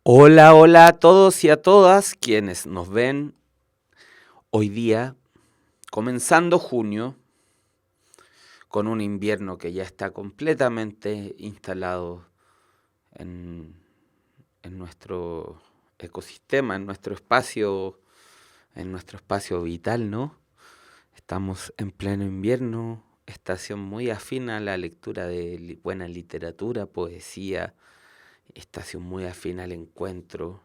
Hola, hola a todos y a todas quienes nos ven hoy día, comenzando junio, con un invierno que ya está completamente instalado en, en nuestro ecosistema, en nuestro espacio vital, ¿no? Estamos en pleno invierno, estación muy afín a la lectura de buena literatura, poesía, estación muy afín al encuentro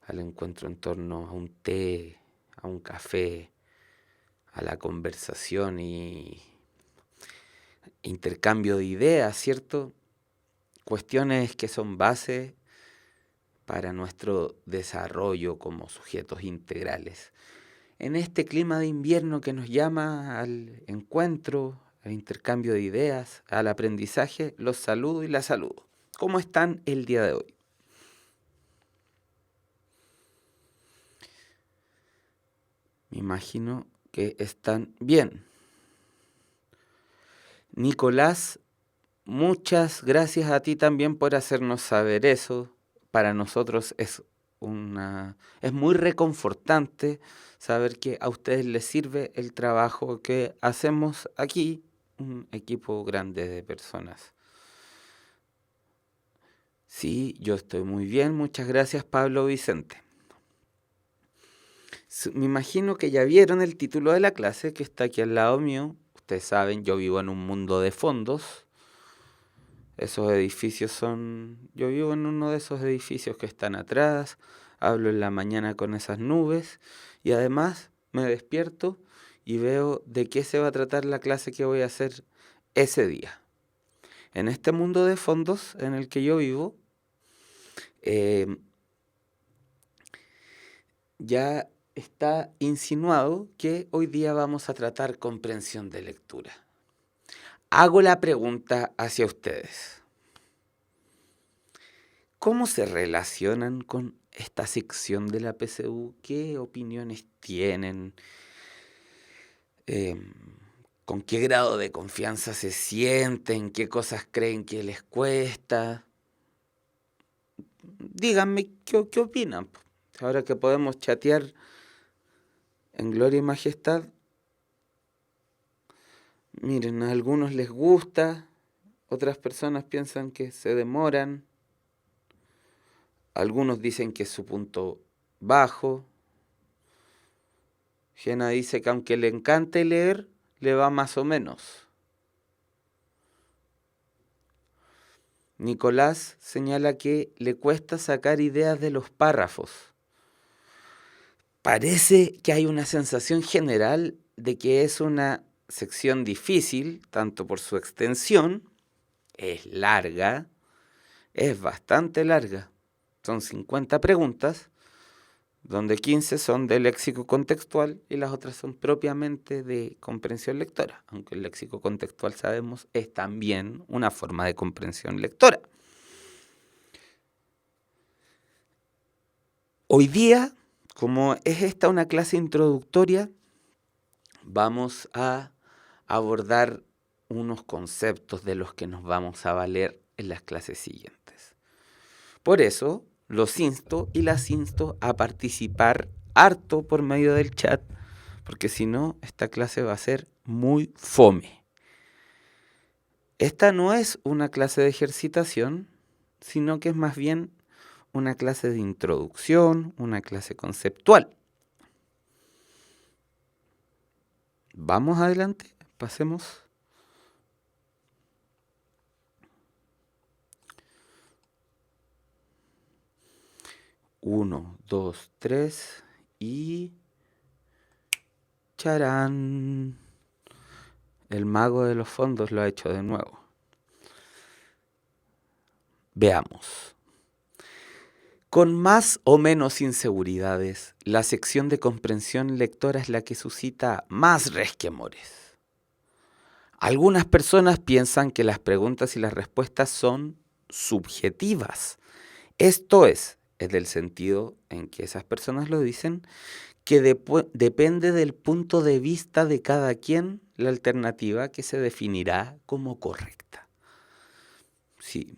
en torno a un té, a un café, a la conversación y intercambio de ideas, ¿cierto? Cuestiones que son base para nuestro desarrollo como sujetos integrales. En este clima de invierno que nos llama al encuentro, al intercambio de ideas, al aprendizaje, los saludo y la saludo. ¿Cómo están el día de hoy? Me imagino que están bien. Nicolás, muchas gracias a ti también por hacernos saber eso. Para nosotros es muy reconfortante saber que a ustedes les sirve el trabajo que hacemos aquí, un equipo grande de personas. Sí, yo estoy muy bien, muchas gracias Pablo Vicente. Me imagino que ya vieron el título de la clase que está aquí al lado mío. Ustedes saben, yo vivo en un mundo de fondos. Esos edificios son... Yo vivo en uno de esos edificios que están atrás, hablo en la mañana con esas nubes y además me despierto y veo de qué se va a tratar la clase que voy a hacer ese día. En este mundo de fondos en el que yo vivo, eh, ya está insinuado que hoy día vamos a tratar comprensión de lectura. Hago la pregunta hacia ustedes. ¿Cómo se relacionan con esta sección de la PSU? ¿Qué opiniones tienen? Eh, ¿Con qué grado de confianza se sienten? ¿Qué cosas creen que les cuesta? Díganme, ¿qué opinan? Ahora que podemos chatear en gloria y majestad, miren, a algunos les gusta, otras personas piensan que se demoran, algunos dicen que es su punto bajo. Jena dice que aunque le encante leer, le va más o menos. Nicolás señala que le cuesta sacar ideas de los párrafos. Parece que hay una sensación general de que es una sección difícil, tanto por su extensión, es larga, es bastante larga. Son 50 preguntas, donde 15 son de léxico contextual y las otras son propiamente de comprensión lectora, aunque el léxico contextual, sabemos, es también una forma de comprensión lectora. Hoy día, como es esta una clase introductoria, vamos a abordar unos conceptos de los que nos vamos a valer en las clases siguientes. Por eso, los insto y las insto a participar harto por medio del chat, porque si no, esta clase va a ser muy fome. Esta no es una clase de ejercitación, sino que es más bien una clase de introducción, una clase conceptual. Vamos adelante, pasemos. Uno, dos, tres y... ¡charán! El mago de los fondos lo ha hecho de nuevo. Veamos. Con más o menos inseguridades, la sección de comprensión lectora es la que suscita más resquemores. Algunas personas piensan que las preguntas y las respuestas son subjetivas. Esto es del sentido en que esas personas lo dicen, que depende del punto de vista de cada quien la alternativa que se definirá como correcta. Sí,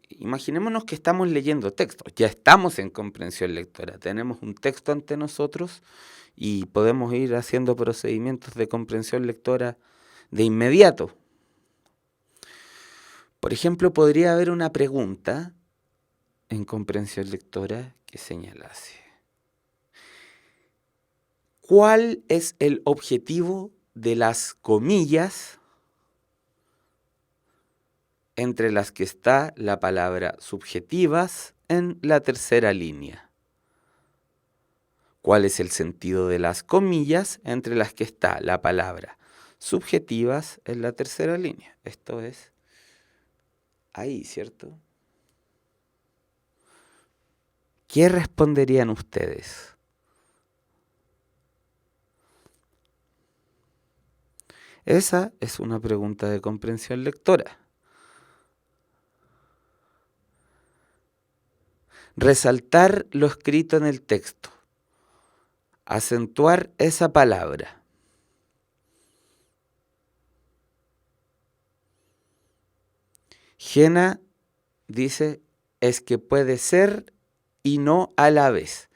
Imaginémonos que estamos leyendo textos, ya estamos en comprensión lectora, tenemos un texto ante nosotros y podemos ir haciendo procedimientos de comprensión lectora de inmediato. Por ejemplo, podría haber una pregunta en comprensión lectora que señalase: ¿cuál es el objetivo de las comillas entre las que está la palabra subjetivas en la tercera línea? ¿Cuál es el sentido de las comillas entre las que está la palabra subjetivas en la tercera línea? Esto es ahí, ¿cierto? ¿Qué responderían ustedes? Esa es una pregunta de comprensión lectora. Resaltar lo escrito en el texto. Acentuar esa palabra. Jena dice, es que puede ser y no a la vez.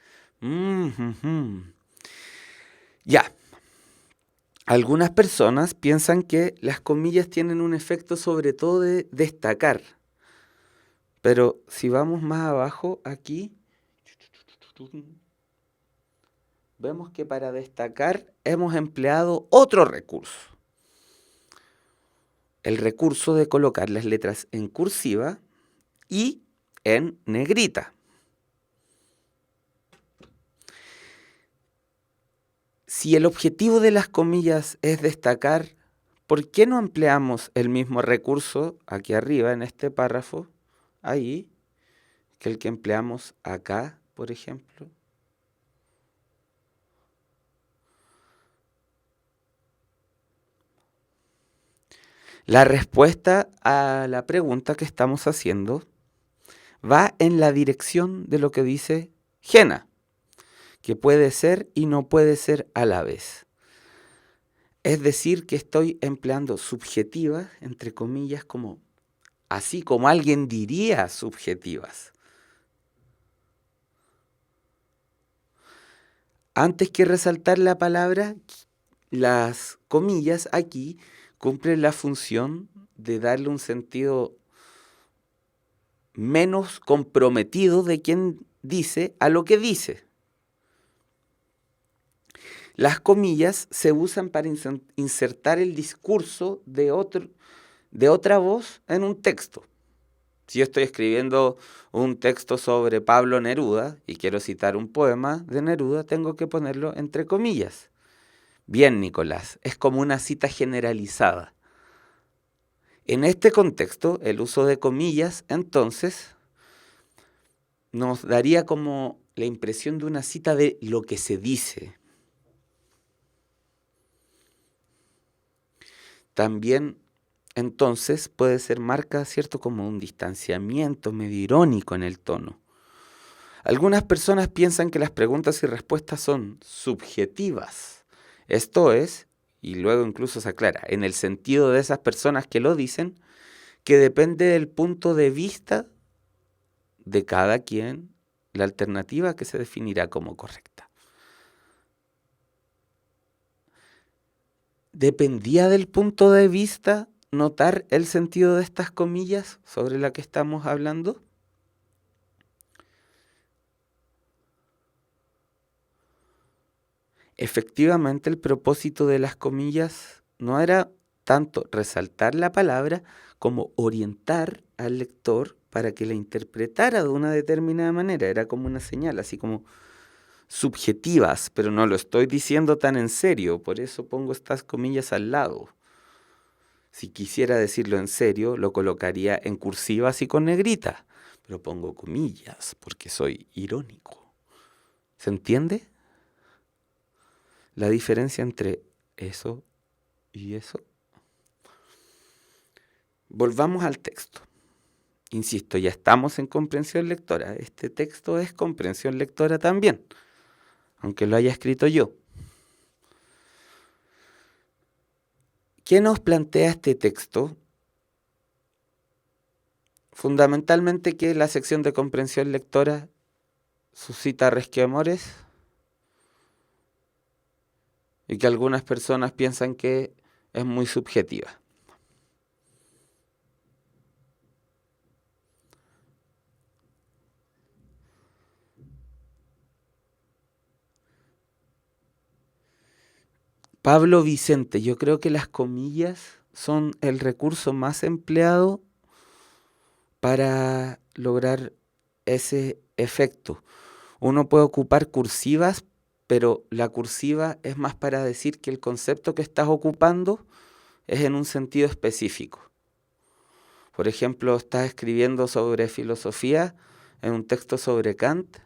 Ya. Algunas personas piensan que las comillas tienen un efecto sobre todo de destacar. Pero si vamos más abajo aquí, vemos que para destacar hemos empleado otro recurso. El recurso de colocar las letras en cursiva y en negrita. Si el objetivo de las comillas es destacar, ¿por qué no empleamos el mismo recurso aquí arriba en este párrafo, ahí, que el que empleamos acá, por ejemplo? La respuesta a la pregunta que estamos haciendo va en la dirección de lo que dice Jena, que puede ser y no puede ser a la vez. Es decir, que estoy empleando subjetivas, entre comillas, como así como alguien diría subjetivas. Antes que resaltar la palabra, las comillas aquí cumplen la función de darle un sentido menos comprometido de quien dice a lo que dice. Las comillas se usan para insertar el discurso de otra voz en un texto. Si yo estoy escribiendo un texto sobre Pablo Neruda y quiero citar un poema de Neruda, tengo que ponerlo entre comillas. Bien, Nicolás, es como una cita generalizada. En este contexto, el uso de comillas, entonces, nos daría como la impresión de una cita de lo que se dice. También, entonces, puede ser marca, ¿cierto?, como un distanciamiento medio irónico en el tono. Algunas personas piensan que las preguntas y respuestas son subjetivas. Esto es, y luego incluso se aclara, en el sentido de esas personas que lo dicen, que depende del punto de vista de cada quien, la alternativa que se definirá como correcta. ¿Dependía del punto de vista notar el sentido de estas comillas sobre la que estamos hablando? Efectivamente, el propósito de las comillas no era tanto resaltar la palabra como orientar al lector para que la interpretara de una determinada manera. Era como una señal, así como subjetivas, pero no lo estoy diciendo tan en serio, por eso pongo estas comillas al lado. Si quisiera decirlo en serio, lo colocaría en cursiva así con negrita, pero pongo comillas porque soy irónico. ¿Se entiende la diferencia entre eso y eso? Volvamos al texto. Insisto, ya estamos en comprensión lectora. Este texto es comprensión lectora también, aunque lo haya escrito yo. ¿Qué nos plantea este texto? fundamentalmente que la sección de comprensión lectora suscita resquemores y que algunas personas piensan que es muy subjetiva. Pablo Vicente, yo creo que las comillas son el recurso más empleado para lograr ese efecto. Uno puede ocupar cursivas, pero la cursiva es más para decir que el concepto que estás ocupando es en un sentido específico. Por ejemplo, estás escribiendo sobre filosofía en un texto sobre Kant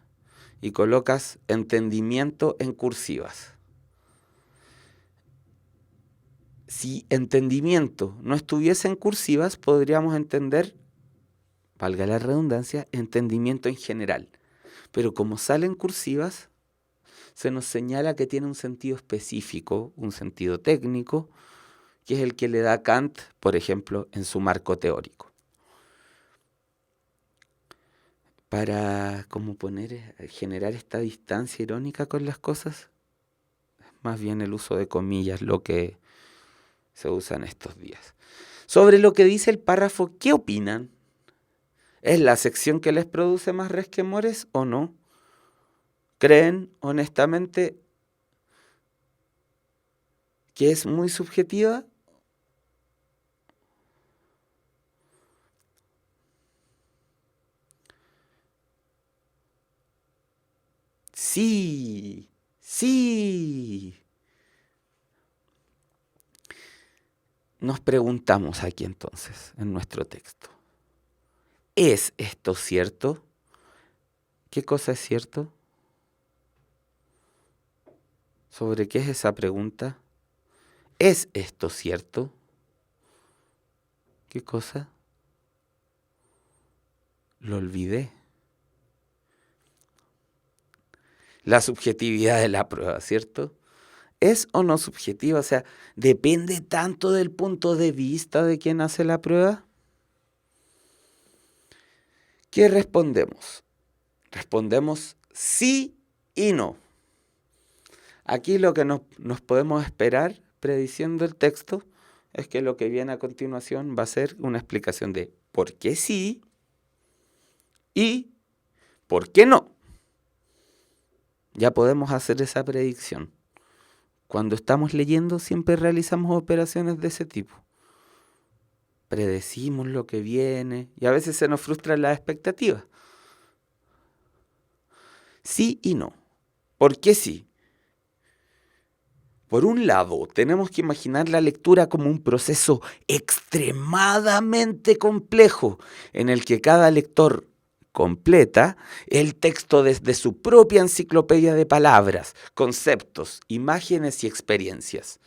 y colocas entendimiento en cursivas. Si entendimiento no estuviese en cursivas, podríamos entender, valga la redundancia, entendimiento en general. Pero como salen cursivas, se nos señala que tiene un sentido específico, un sentido técnico, que es el que le da Kant, por ejemplo, en su marco teórico. Para generar esta distancia irónica con las cosas, más bien el uso de comillas, lo que se usa en estos días. Sobre lo que dice el párrafo, ¿qué opinan? ¿Es la sección que les produce más resquemores o no? ¿Creen honestamente que es muy subjetiva? Sí, sí. Nos preguntamos aquí entonces, en nuestro texto, ¿es esto cierto? ¿Qué cosa es cierto? ¿Sobre qué es esa pregunta? ¿Es esto cierto? ¿Qué cosa? Lo olvidé. La subjetividad de la prueba, ¿cierto? ¿Es o no subjetiva? O sea, ¿depende tanto del punto de vista de quien hace la prueba? ¿Qué respondemos? Respondemos sí y no. Aquí lo que nos podemos esperar, prediciendo el texto, es que lo que viene a continuación va a ser una explicación de por qué sí y por qué no. Ya podemos hacer esa predicción. Cuando estamos leyendo siempre realizamos operaciones de ese tipo. Predecimos lo que viene y a veces se nos frustran las expectativas. Sí y no. ¿Por qué sí? Por un lado, tenemos que imaginar la lectura como un proceso extremadamente complejo en el que cada lector completa el texto desde su propia enciclopedia de palabras, conceptos, imágenes y experiencias.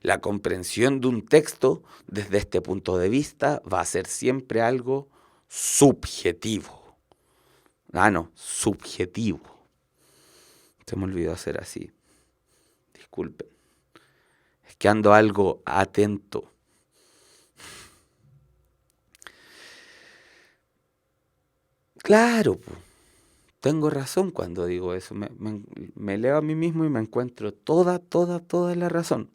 La comprensión de un texto desde este punto de vista va a ser siempre algo subjetivo. Subjetivo. Se me olvidó hacer así. Disculpen. Es que ando algo atento. Claro, tengo razón cuando digo eso. Me leo a mí mismo y me encuentro toda la razón.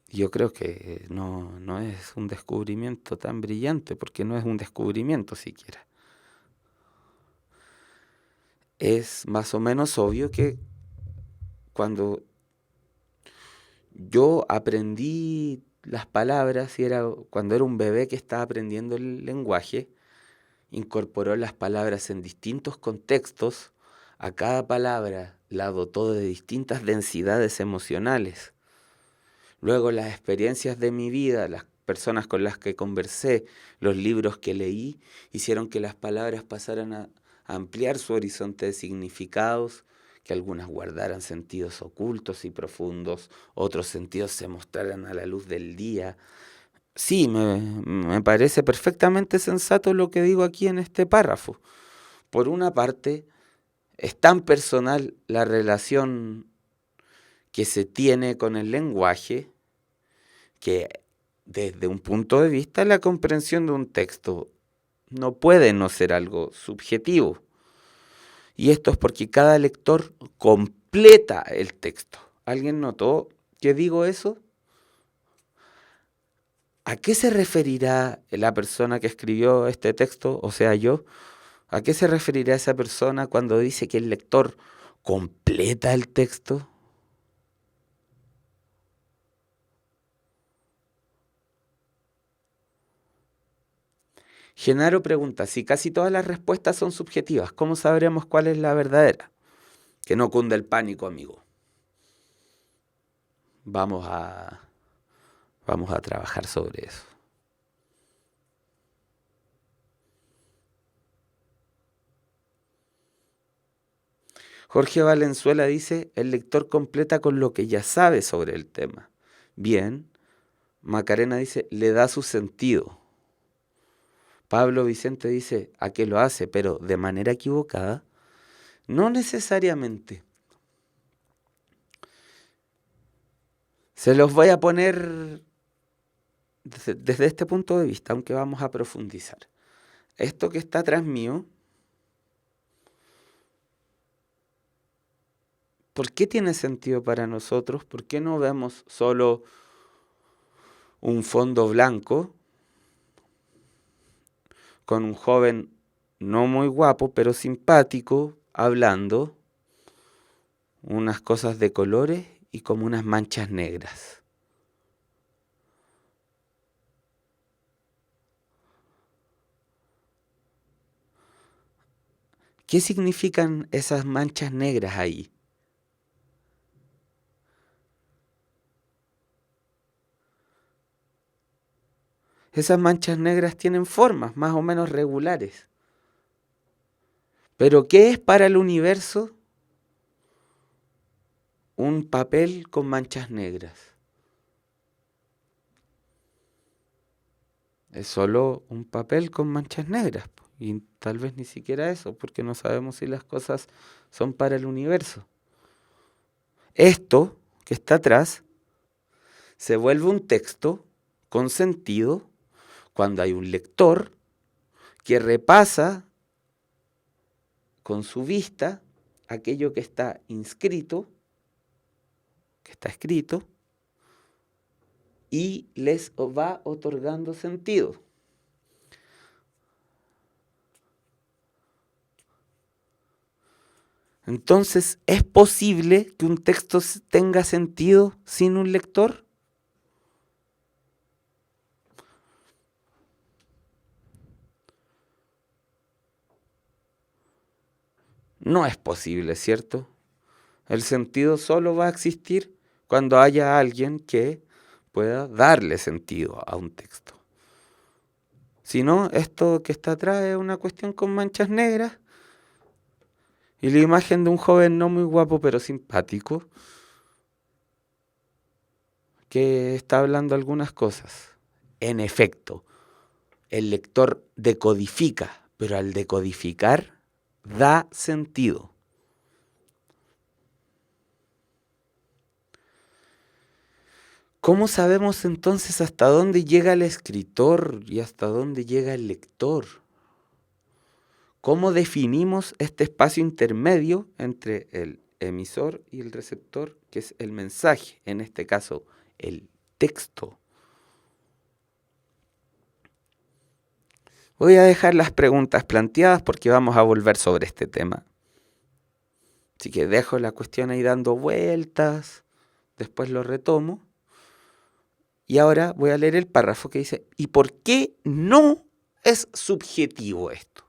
Yo creo que no es un descubrimiento tan brillante, porque no es un descubrimiento siquiera. Es más o menos obvio que cuando yo aprendí las palabras, cuando era un bebé que estaba aprendiendo el lenguaje, incorporó las palabras en distintos contextos, a cada palabra la dotó de distintas densidades emocionales. Luego las experiencias de mi vida, las personas con las que conversé, los libros que leí, hicieron que las palabras pasaran a ampliar su horizonte de significados, que algunas guardaran sentidos ocultos y profundos, otros sentidos se mostraran a la luz del día. Sí, me parece perfectamente sensato lo que digo aquí en este párrafo. Por una parte, es tan personal la relación que se tiene con el lenguaje que desde un punto de vista, la comprensión de un texto no puede no ser algo subjetivo. Y esto es porque cada lector completa el texto. ¿Alguien notó que digo eso? ¿A qué se referirá la persona que escribió este texto, o sea, yo? ¿A qué se referirá esa persona cuando dice que el lector completa el texto? Genaro pregunta, si casi todas las respuestas son subjetivas, ¿cómo sabremos cuál es la verdadera? Que no cunda el pánico, amigo. Vamos a trabajar sobre eso. Jorge Valenzuela dice, el lector completa con lo que ya sabe sobre el tema. Bien. Macarena dice, le da su sentido. Pablo Vicente dice, ¿a qué lo hace? Pero de manera equivocada. No necesariamente. Se los voy a poner desde este punto de vista, aunque vamos a profundizar. Esto que está atrás mío, ¿por qué tiene sentido para nosotros? ¿Por qué no vemos solo un fondo blanco con un joven no muy guapo, pero simpático, hablando unas cosas de colores y como unas manchas negras? ¿Qué significan esas manchas negras ahí? Esas manchas negras tienen formas más o menos regulares. Pero ¿qué es para el universo un papel con manchas negras? Es solo un papel con manchas negras. Y tal vez ni siquiera eso, porque no sabemos si las cosas son para el universo. Esto que está atrás se vuelve un texto con sentido cuando hay un lector que repasa con su vista aquello que está inscrito, que está escrito, y les va otorgando sentido. Entonces, ¿es posible que un texto tenga sentido sin un lector? No es posible, ¿cierto? El sentido solo va a existir cuando haya alguien que pueda darle sentido a un texto. Si no, esto que está atrás es una cuestión con manchas negras y la imagen de un joven no muy guapo pero simpático que está hablando algunas cosas. En efecto, el lector decodifica, pero al decodificar da sentido. ¿Cómo sabemos entonces hasta dónde llega el escritor y hasta dónde llega el lector? ¿Cómo definimos este espacio intermedio entre el emisor y el receptor, que es el mensaje, en este caso el texto? Voy a dejar las preguntas planteadas porque vamos a volver sobre este tema. Así que dejo la cuestión ahí dando vueltas, después lo retomo. Y ahora voy a leer el párrafo que dice, ¿y por qué no es subjetivo esto?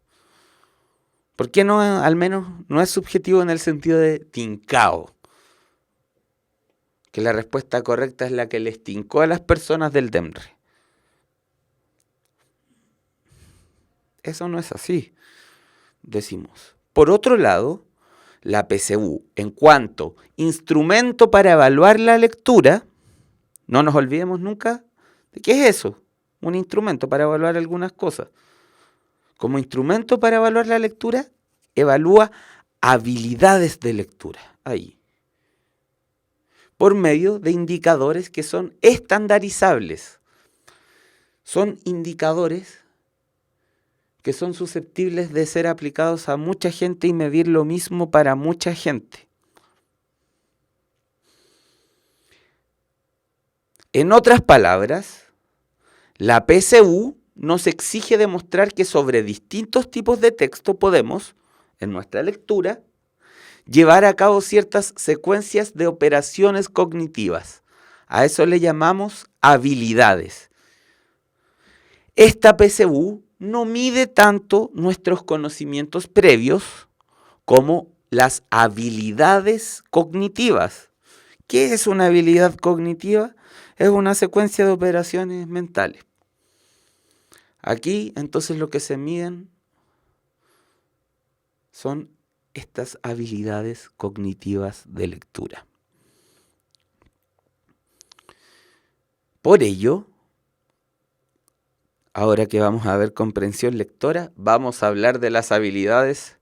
¿Por qué no, al menos, no es subjetivo en el sentido de tincao? Que la respuesta correcta es la que les tincó a las personas del DEMRE. Eso no es así, decimos. Por otro lado, la PSU, en cuanto instrumento para evaluar la lectura, no nos olvidemos nunca de qué es eso, un instrumento para evaluar algunas cosas. Como instrumento para evaluar la lectura, evalúa habilidades de lectura, ahí, por medio de indicadores que son estandarizables. son indicadores que son susceptibles de ser aplicados a mucha gente y medir lo mismo para mucha gente. En otras palabras, la PSU nos exige demostrar que sobre distintos tipos de texto podemos, en nuestra lectura, llevar a cabo ciertas secuencias de operaciones cognitivas. A eso le llamamos habilidades. Esta PSU no mide tanto nuestros conocimientos previos como las habilidades cognitivas. ¿Qué es una habilidad cognitiva? Es una secuencia de operaciones mentales. Aquí, entonces, lo que se miden son estas habilidades cognitivas de lectura. Por ello, ahora que vamos a ver comprensión lectora, vamos a hablar de las habilidades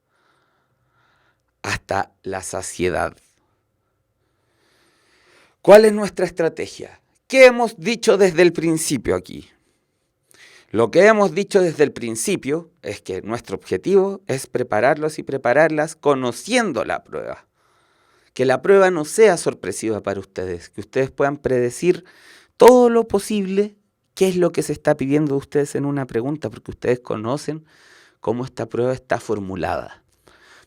hasta la saciedad. ¿Cuál es nuestra estrategia? ¿Qué hemos dicho desde el principio aquí? Lo que hemos dicho desde el principio es que nuestro objetivo es prepararlos y prepararlas conociendo la prueba. Que la prueba no sea sorpresiva para ustedes, que ustedes puedan predecir todo lo posible qué es lo que se está pidiendo de ustedes en una pregunta, porque ustedes conocen cómo esta prueba está formulada.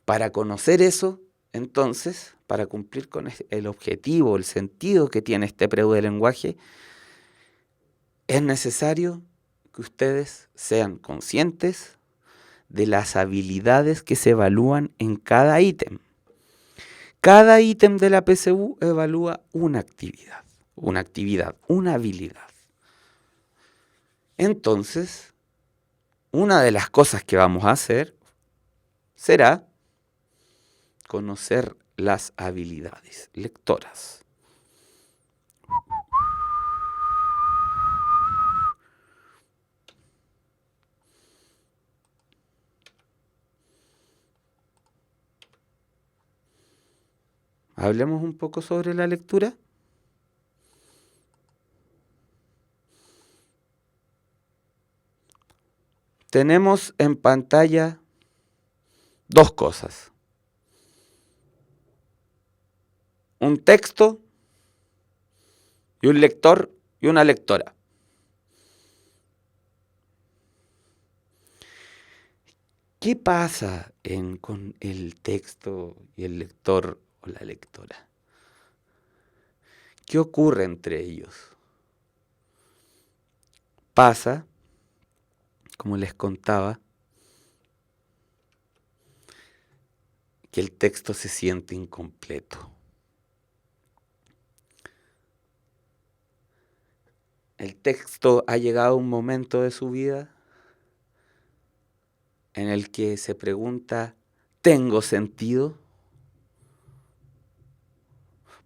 Para conocer eso, entonces, para cumplir con el objetivo, el sentido que tiene este preu de lenguaje, es necesario que ustedes sean conscientes de las habilidades que se evalúan en cada ítem. Cada ítem de la PSU evalúa una actividad, una habilidad. Entonces, una de las cosas que vamos a hacer será conocer las habilidades lectoras. Hablemos un poco sobre la lectura. Tenemos en pantalla dos cosas. Un texto y un lector y una lectora. ¿Qué pasa con el texto y el lector o la lectora? ¿Qué ocurre entre ellos? Pasa, como les contaba, que el texto se siente incompleto. El texto ha llegado a un momento de su vida en el que se pregunta, ¿tengo sentido?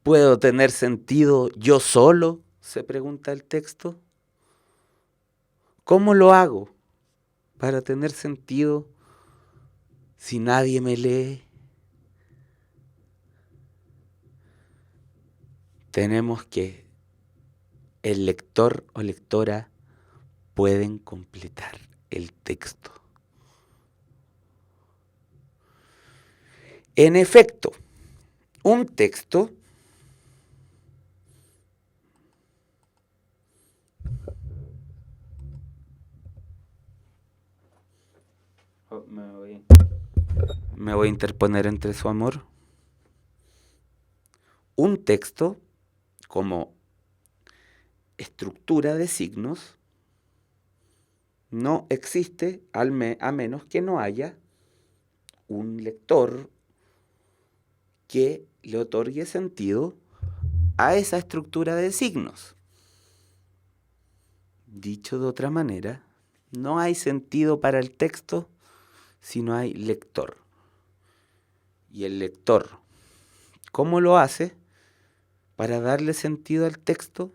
¿Puedo tener sentido yo solo? Se pregunta el texto. ¿Cómo lo hago para tener sentido si nadie me lee? Tenemos que el lector o lectora pueden completar el texto. En efecto, un texto me voy a interponer entre su amor. Un texto, como estructura de signos, no existe a menos que no haya un lector que le otorgue sentido a esa estructura de signos. Dicho de otra manera, no hay sentido para el texto si no hay lector. Y el lector, ¿cómo lo hace? Para darle sentido al texto,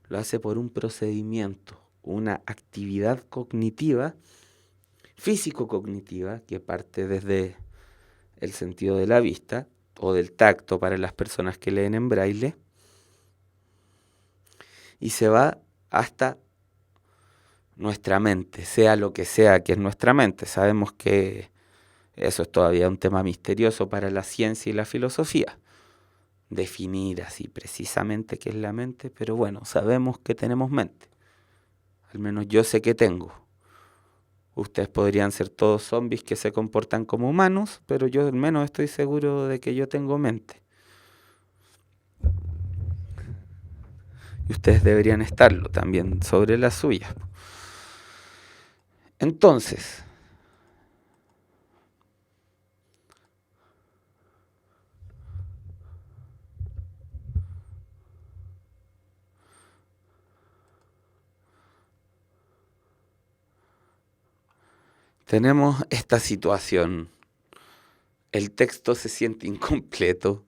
lo hace por un procedimiento, una actividad cognitiva, físico-cognitiva, que parte desde el sentido de la vista o del tacto para las personas que leen en braille, y se va hasta nuestra mente, sea lo que sea que es nuestra mente. Sabemos que eso es todavía un tema misterioso para la ciencia y la filosofía, definir así precisamente qué es la mente, pero bueno, sabemos que tenemos mente. Al menos yo sé que tengo. Ustedes podrían ser todos zombies que se comportan como humanos, pero yo al menos estoy seguro de que yo tengo mente. Y ustedes deberían estarlo también sobre la suya. Entonces, tenemos esta situación. El texto se siente incompleto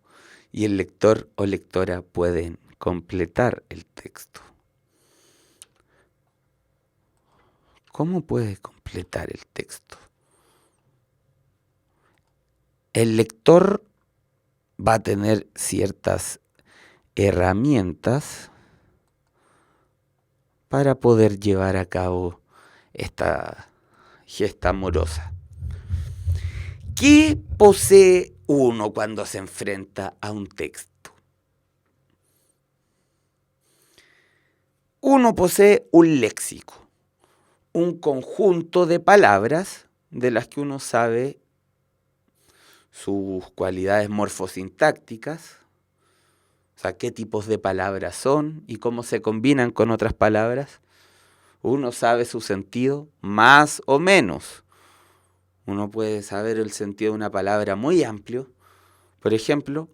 y el lector o lectora pueden completar el texto. ¿Cómo puede completar el texto? El lector va a tener ciertas herramientas para poder llevar a cabo esta gesta amorosa. ¿Qué posee uno cuando se enfrenta a un texto? Uno posee un léxico, un conjunto de palabras de las que uno sabe sus cualidades morfosintácticas, o sea, qué tipos de palabras son y cómo se combinan con otras palabras. Uno sabe su sentido más o menos. Uno puede saber el sentido de una palabra muy amplio. Por ejemplo,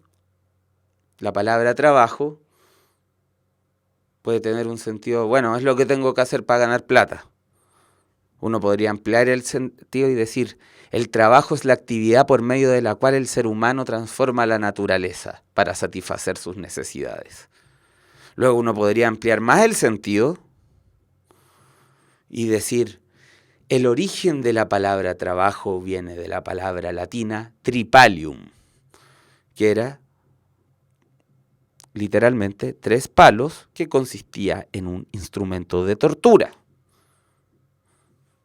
la palabra trabajo puede tener un sentido, bueno, es lo que tengo que hacer para ganar plata. Uno podría ampliar el sentido y decir, el trabajo es la actividad por medio de la cual el ser humano transforma la naturaleza para satisfacer sus necesidades. Luego uno podría ampliar más el sentido y decir, el origen de la palabra trabajo viene de la palabra latina tripalium, que era literalmente 3 palos, que consistía en un instrumento de tortura.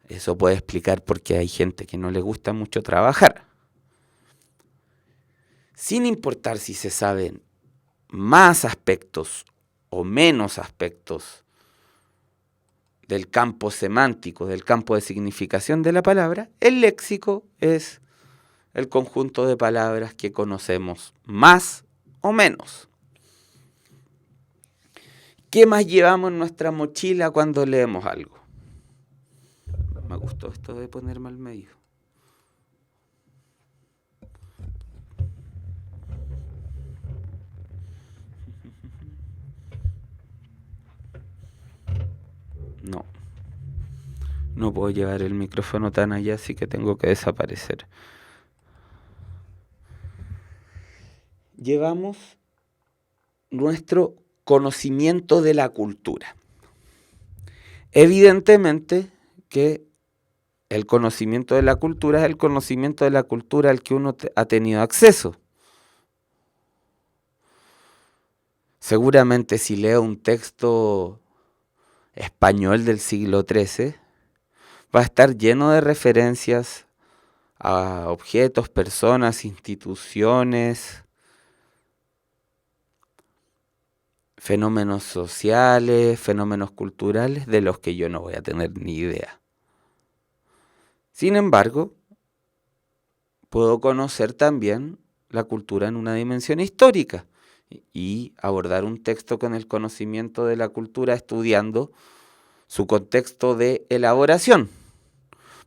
Eso puede explicar por qué hay gente que no le gusta mucho trabajar. Sin importar si se saben más aspectos o menos aspectos del campo semántico, del campo de significación de la palabra, el léxico es el conjunto de palabras que conocemos más o menos. ¿Qué más llevamos en nuestra mochila cuando leemos algo? Me gustó esto de ponerme al medio. No puedo llevar el micrófono tan allá, así que tengo que desaparecer. Llevamos nuestro conocimiento de la cultura. Evidentemente que el conocimiento de la cultura es el conocimiento de la cultura al que uno ha tenido acceso. Seguramente si leo un texto español del siglo XIII, va a estar lleno de referencias a objetos, personas, instituciones, fenómenos sociales, fenómenos culturales de los que yo no voy a tener ni idea. Sin embargo, puedo conocer también la cultura en una dimensión histórica y abordar un texto con el conocimiento de la cultura estudiando su contexto de elaboración.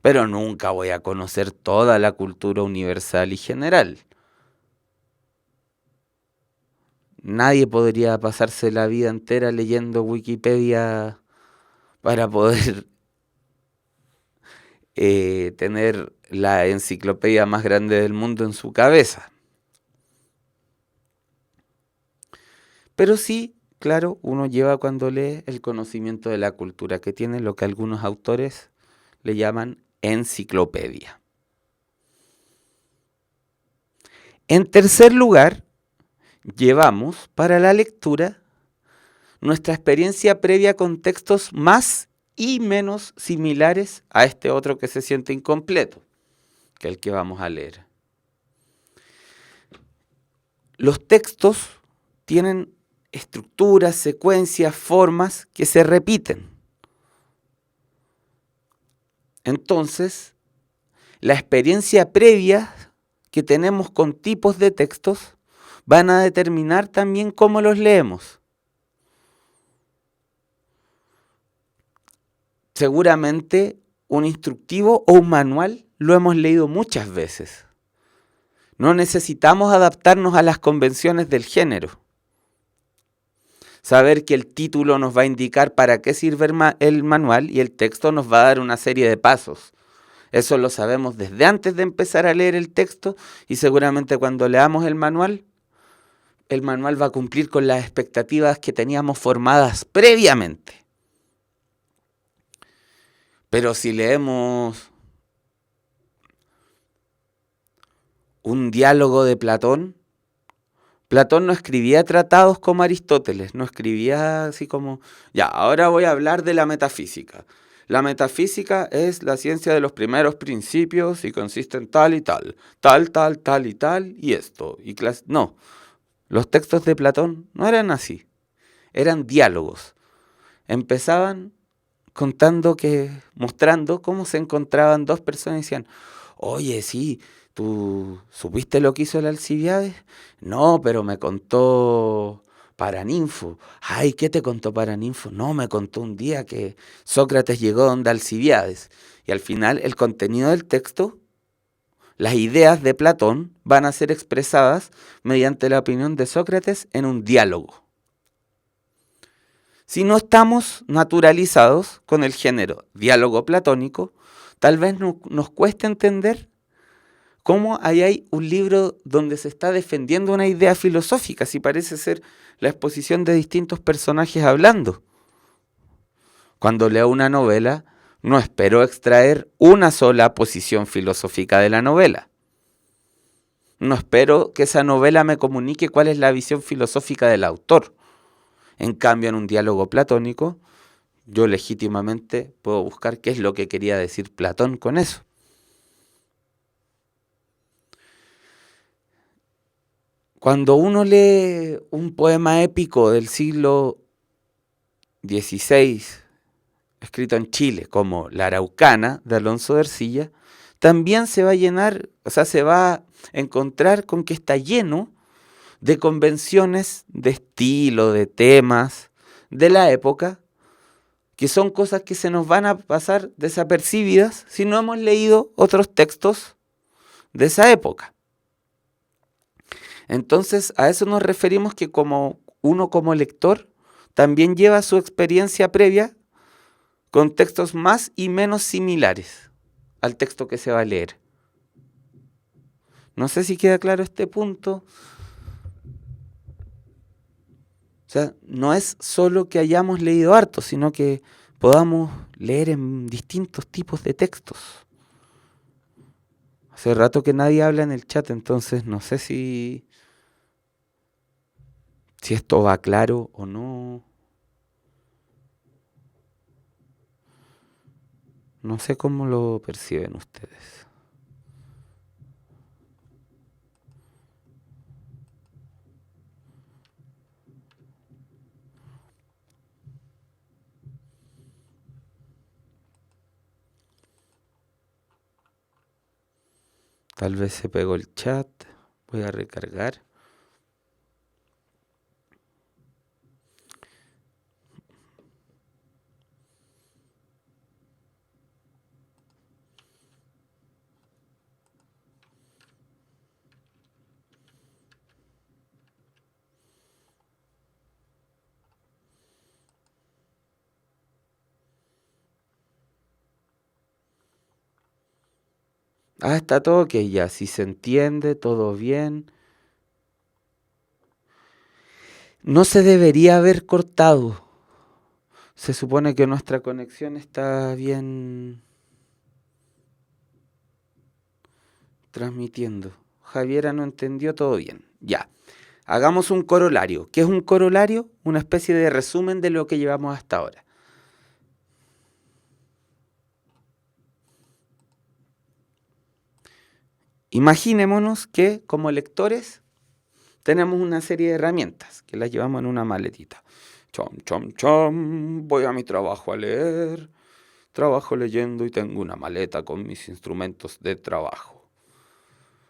Pero nunca voy a conocer toda la cultura universal y general. Nadie podría pasarse la vida entera leyendo Wikipedia para poder tener la enciclopedia más grande del mundo en su cabeza. Pero sí, claro, uno lleva cuando lee el conocimiento de la cultura, que tiene lo que algunos autores le llaman enciclopedia. En tercer lugar, llevamos para la lectura nuestra experiencia previa con textos más y menos similares a este otro que se siente incompleto, que es el que vamos a leer. Los textos tienen estructuras, secuencias, formas que se repiten. Entonces, la experiencia previa que tenemos con tipos de textos van a determinar también cómo los leemos. Seguramente un instructivo o un manual lo hemos leído muchas veces. No necesitamos adaptarnos a las convenciones del género. Saber que el título nos va a indicar para qué sirve el manual y el texto nos va a dar una serie de pasos. Eso lo sabemos desde antes de empezar a leer el texto y seguramente cuando leamos el manual va a cumplir con las expectativas que teníamos formadas previamente. Pero si leemos un diálogo de Platón, Platón no escribía tratados como Aristóteles, no escribía así como, ya, ahora voy a hablar de la metafísica. La metafísica es la ciencia de los primeros principios y consiste en tal y tal, tal y tal y esto. No, los textos de Platón no eran así, eran diálogos. Empezaban mostrando cómo se encontraban dos personas y decían, oye, sí, ¿tú supiste lo que hizo el Alcibiades? No, pero me contó Paraninfo. Ay, ¿qué te contó Paraninfo? No, me contó un día que Sócrates llegó donde Alcibiades. Y al final el contenido del texto, las ideas de Platón van a ser expresadas mediante la opinión de Sócrates en un diálogo. Si no estamos naturalizados con el género diálogo platónico, tal vez nos cueste entender cómo ahí hay un libro donde se está defendiendo una idea filosófica, si parece ser la exposición de distintos personajes hablando. Cuando leo una novela, no espero extraer una sola posición filosófica de la novela. No espero que esa novela me comunique cuál es la visión filosófica del autor. En cambio, en un diálogo platónico, yo legítimamente puedo buscar qué es lo que quería decir Platón con eso. Cuando uno lee un poema épico del siglo XVI, escrito en Chile, como La Araucana, de Alonso de Ercilla, también se va a llenar, se va a encontrar con que está lleno de convenciones de estilo, de temas, de la época, que son cosas que se nos van a pasar desapercibidas si no hemos leído otros textos de esa época. Entonces, a eso nos referimos que uno como lector también lleva su experiencia previa con textos más y menos similares al texto que se va a leer. No sé si queda claro este punto. O sea, no es solo que hayamos leído harto, sino que podamos leer en distintos tipos de textos. Hace rato que nadie habla en el chat, entonces no sé si esto va claro o no. No sé cómo lo perciben ustedes. Tal vez se pegó el chat. Voy a recargar. Está todo ok ya. Si se entiende, todo bien. No se debería haber cortado. Se supone que nuestra conexión está bien transmitiendo. Javiera no entendió, todo bien. Ya. Hagamos un corolario. ¿Qué es un corolario? Una especie de resumen de lo que llevamos hasta ahora. Imaginémonos que como lectores tenemos una serie de herramientas que las llevamos en una maletita. Chom, chom, chom, voy a mi trabajo a leer, trabajo leyendo y tengo una maleta con mis instrumentos de trabajo.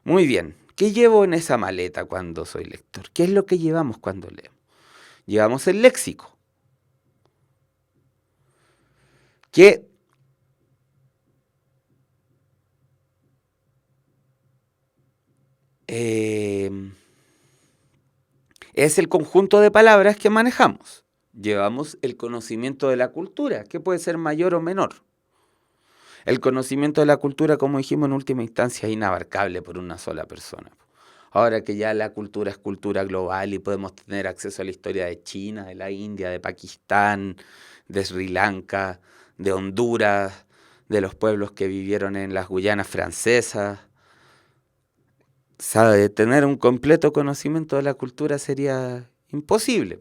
Muy bien, ¿qué llevo en esa maleta cuando soy lector? ¿Qué es lo que llevamos cuando leemos? Llevamos el léxico, que es el conjunto de palabras que manejamos. Llevamos el conocimiento de la cultura, que puede ser mayor o menor. El conocimiento de la cultura, como dijimos en última instancia, es inabarcable por una sola persona. Ahora que ya la cultura es cultura global y podemos tener acceso a la historia de China, de la India, de Pakistán, de Sri Lanka, de Honduras, de los pueblos que vivieron en las Guyanas francesas, sabe, tener un completo conocimiento de la cultura sería imposible.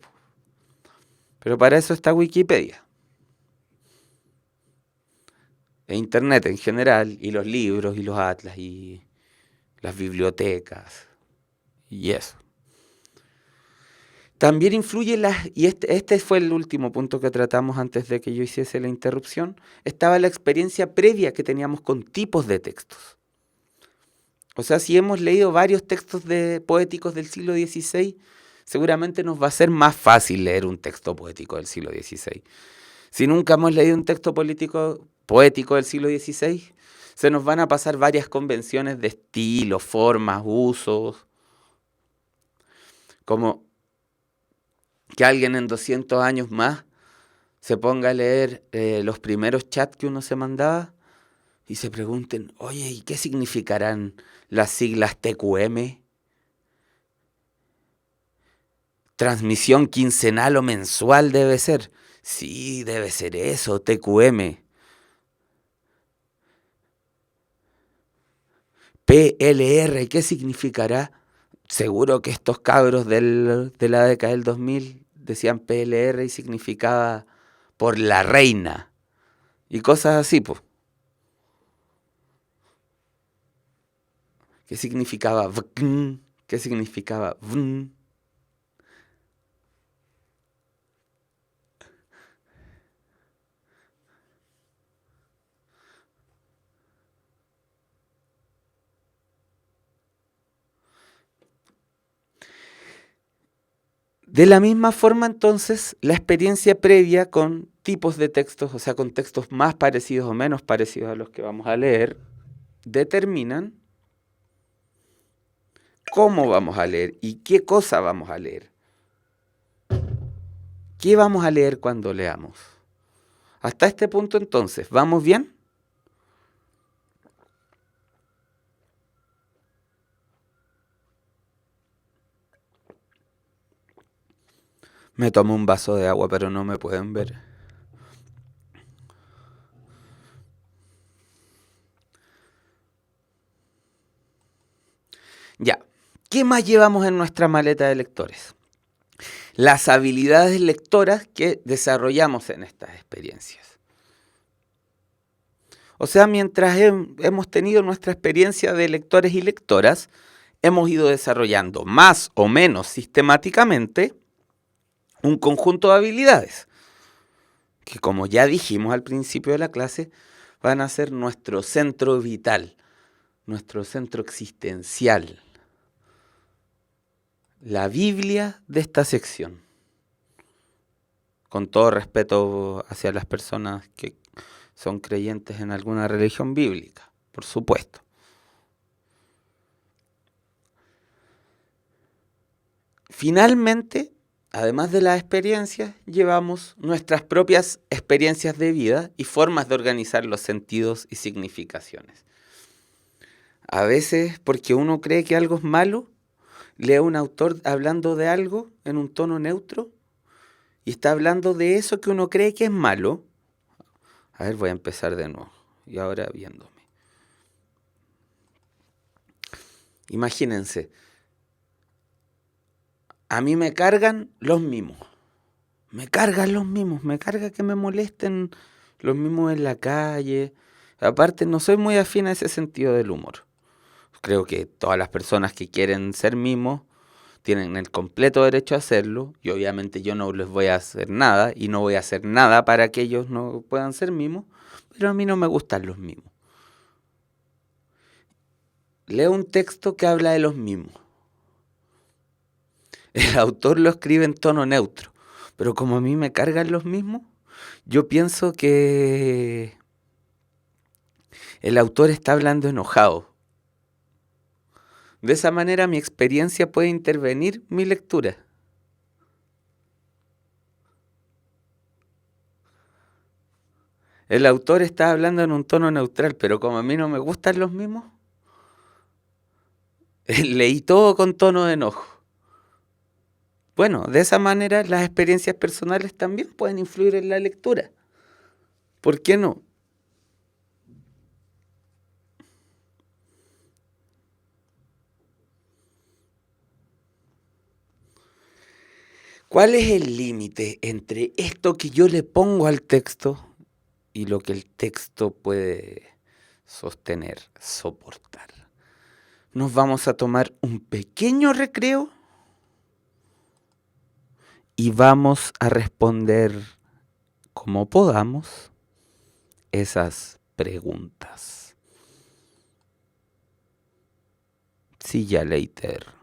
Pero para eso está Wikipedia. E Internet en general, y los libros, y los atlas, y las bibliotecas, y eso. También influye y este fue el último punto que tratamos antes de que yo hiciese la interrupción, estaba la experiencia previa que teníamos con tipos de textos. O sea, si hemos leído varios textos poéticos del siglo XVI, seguramente nos va a ser más fácil leer un texto poético del siglo XVI. Si nunca hemos leído un texto poético del siglo XVI, se nos van a pasar varias convenciones de estilo, formas, usos, como que alguien en 200 años más se ponga a leer los primeros chats que uno se mandaba y se pregunten, oye, ¿y qué significarán las siglas TQM? Transmisión quincenal o mensual debe ser. Sí, debe ser eso, TQM. PLR, ¿qué significará? Seguro que estos cabros de la década del 2000 decían PLR y significaba por la reina. Y cosas así, pues. ¿Qué significaba vkn? ¿Qué significaba vn? De la misma forma, entonces, la experiencia previa con tipos de textos, o sea, con textos más parecidos o menos parecidos a los que vamos a leer, determinan cómo vamos a leer y qué cosa vamos a leer. ¿Qué vamos a leer cuando leamos? Hasta este punto, entonces, ¿vamos bien? Me tomo un vaso de agua, pero no me pueden ver. Ya, ¿qué más llevamos en nuestra maleta de lectores? Las habilidades lectoras que desarrollamos en estas experiencias. O sea, mientras hemos tenido nuestra experiencia de lectores y lectoras, hemos ido desarrollando más o menos sistemáticamente un conjunto de habilidades que, como ya dijimos al principio de la clase, van a ser nuestro centro vital, nuestro centro existencial, la Biblia de esta sección. Con todo respeto hacia las personas que son creyentes en alguna religión bíblica, por supuesto. Finalmente, además de las experiencias, llevamos nuestras propias experiencias de vida y formas de organizar los sentidos y significaciones. A veces, porque uno cree que algo es malo, lee a un autor hablando de algo en un tono neutro y está hablando de eso que uno cree que es malo. A ver, voy a empezar de nuevo. Y ahora viéndome. Imagínense, a mí me cargan los mimos. Me cargan los mimos, me carga que me molesten los mimos en la calle. Aparte, no soy muy afín a ese sentido del humor. Creo que todas las personas que quieren ser mimos tienen el completo derecho a hacerlo y obviamente yo no les voy a hacer nada y no voy a hacer nada para que ellos no puedan ser mimos, pero a mí no me gustan los mimos. Leo un texto que habla de los mimos. El autor lo escribe en tono neutro, pero como a mí me cargan los mimos, yo pienso que el autor está hablando enojado. De esa manera mi experiencia puede intervenir mi lectura. El autor está hablando en un tono neutral, pero como a mí no me gustan los mimos, leí todo con tono de enojo. Bueno, de esa manera las experiencias personales también pueden influir en la lectura. ¿Por qué no? ¿Cuál es el límite entre esto que yo le pongo al texto y lo que el texto puede sostener, soportar? Nos vamos a tomar un pequeño recreo y vamos a responder como podamos esas preguntas. See ya later.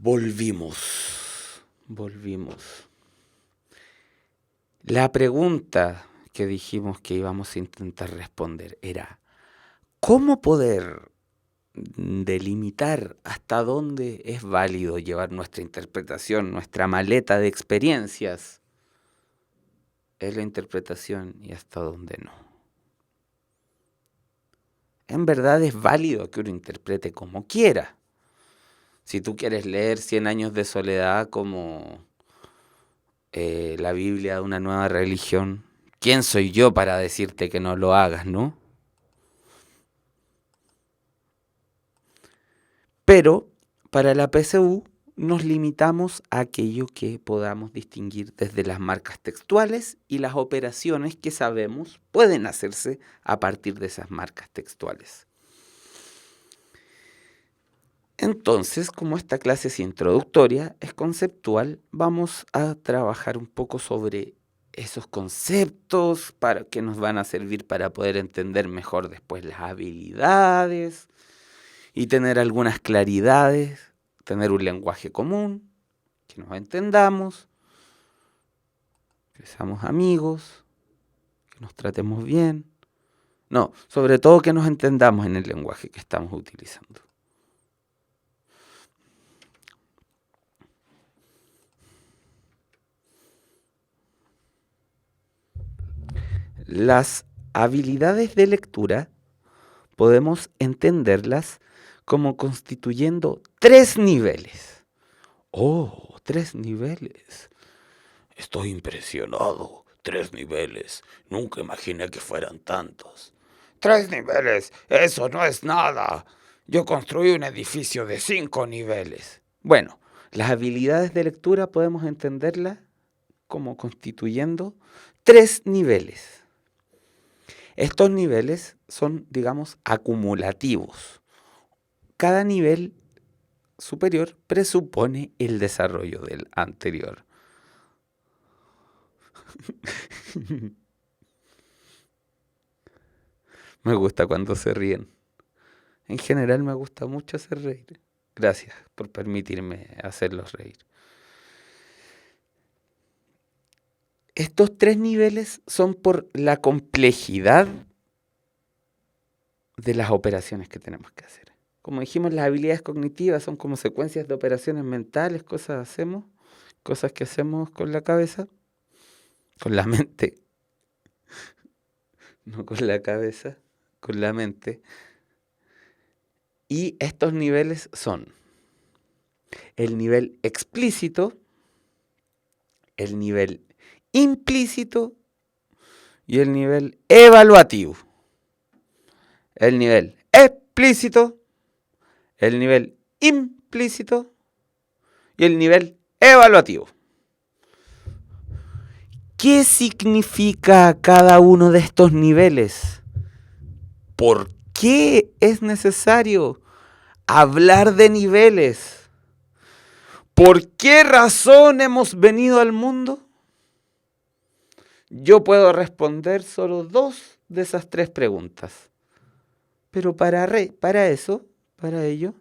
Volvimos. La pregunta que dijimos que íbamos a intentar responder era, ¿cómo poder delimitar hasta dónde es válido llevar nuestra interpretación, nuestra maleta de experiencias? Es la interpretación y hasta dónde no. En verdad es válido que uno interprete como quiera. Si tú quieres leer 100 años de soledad como la Biblia de una nueva religión, ¿quién soy yo para decirte que no lo hagas, no? Pero para la PSU nos limitamos a aquello que podamos distinguir desde las marcas textuales y las operaciones que sabemos pueden hacerse a partir de esas marcas textuales. Entonces, como esta clase es introductoria, es conceptual, vamos a trabajar un poco sobre esos conceptos que nos van a servir para poder entender mejor después las habilidades y tener algunas claridades, tener un lenguaje común, que nos entendamos, que seamos amigos, que nos tratemos bien. No, sobre todo que nos entendamos en el lenguaje que estamos utilizando. Las habilidades de lectura podemos entenderlas como constituyendo 3 niveles. ¡Oh, 3 niveles! Estoy impresionado. 3 niveles. Nunca imaginé que fueran tantos. 3 niveles. Eso no es nada. Yo construí un edificio de 5 niveles. Bueno, las habilidades de lectura podemos entenderlas como constituyendo 3 niveles. Estos niveles son, digamos, acumulativos. Cada nivel superior presupone el desarrollo del anterior. Me gusta cuando se ríen. En general me gusta mucho hacer reír. Gracias por permitirme hacerlos reír. Estos 3 niveles son por la complejidad de las operaciones que tenemos que hacer. Como dijimos, las habilidades cognitivas son como secuencias de operaciones mentales, cosas que hacemos con la cabeza, con la mente, no con la cabeza, con la mente. Y estos niveles son el nivel explícito, el nivel implícito y el nivel evaluativo. El nivel explícito, el nivel implícito y el nivel evaluativo. ¿Qué significa cada uno de estos niveles? ¿Por qué es necesario hablar de niveles? ¿Por qué razón hemos venido al mundo? Yo puedo responder solo 2 de esas 3 preguntas. Pero para ello,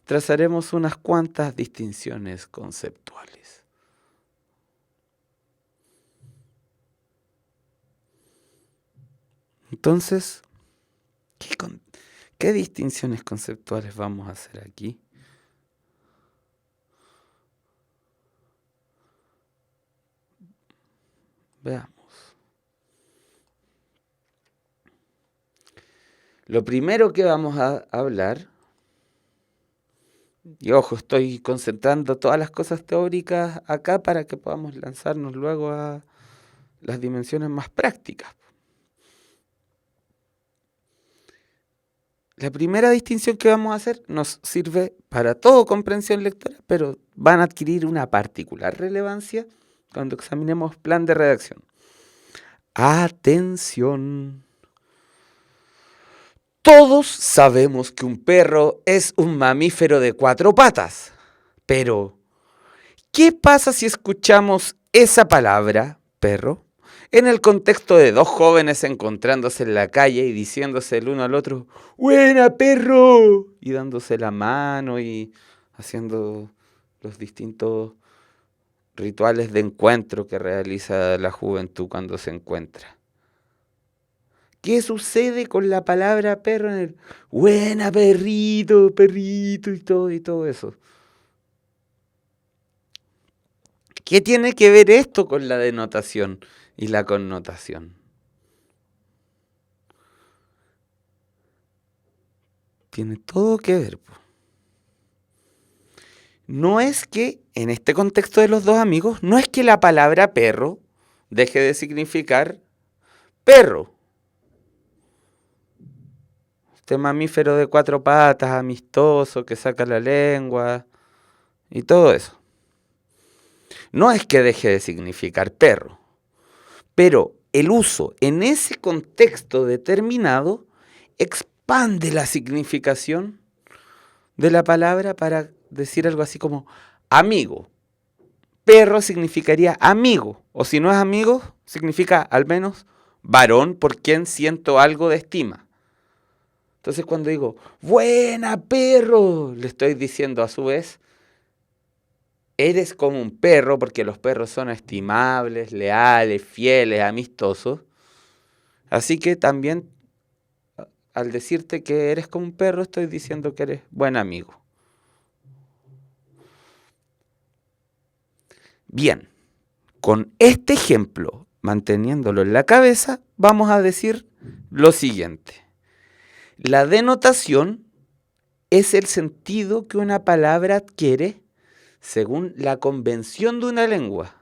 trazaremos unas cuantas distinciones conceptuales. Entonces, ¿qué distinciones conceptuales vamos a hacer aquí? Veamos. Lo primero que vamos a hablar, y ojo, estoy concentrando todas las cosas teóricas acá para que podamos lanzarnos luego a las dimensiones más prácticas. La primera distinción que vamos a hacer nos sirve para toda comprensión lectora, pero van a adquirir una particular relevancia cuando examinemos plan de redacción. Atención. Todos sabemos que un perro es un mamífero de 4 patas, pero ¿qué pasa si escuchamos esa palabra, perro, en el contexto de 2 jóvenes encontrándose en la calle y diciéndose el uno al otro, ¡buena, perro! Y dándose la mano y haciendo los distintos rituales de encuentro que realiza la juventud cuando se encuentra. ¿Qué sucede con la palabra perro en el buena perrito, perrito y todo eso? ¿Qué tiene que ver esto con la denotación y la connotación? Tiene todo que ver. No es que, en este contexto de los dos amigos, no es que la palabra perro deje de significar perro. Este mamífero de 4 patas, amistoso, que saca la lengua y todo eso. No es que deje de significar perro, pero el uso en ese contexto determinado expande la significación de la palabra para decir algo así como amigo. Perro significaría amigo, o si no es amigo, significa al menos varón por quien siento algo de estima. Entonces cuando digo, buena perro, le estoy diciendo a su vez, eres como un perro, porque los perros son estimables, leales, fieles, amistosos. Así que también al decirte que eres como un perro, estoy diciendo que eres buen amigo. Bien, con este ejemplo, manteniéndolo en la cabeza, vamos a decir lo siguiente. La denotación es el sentido que una palabra adquiere según la convención de una lengua.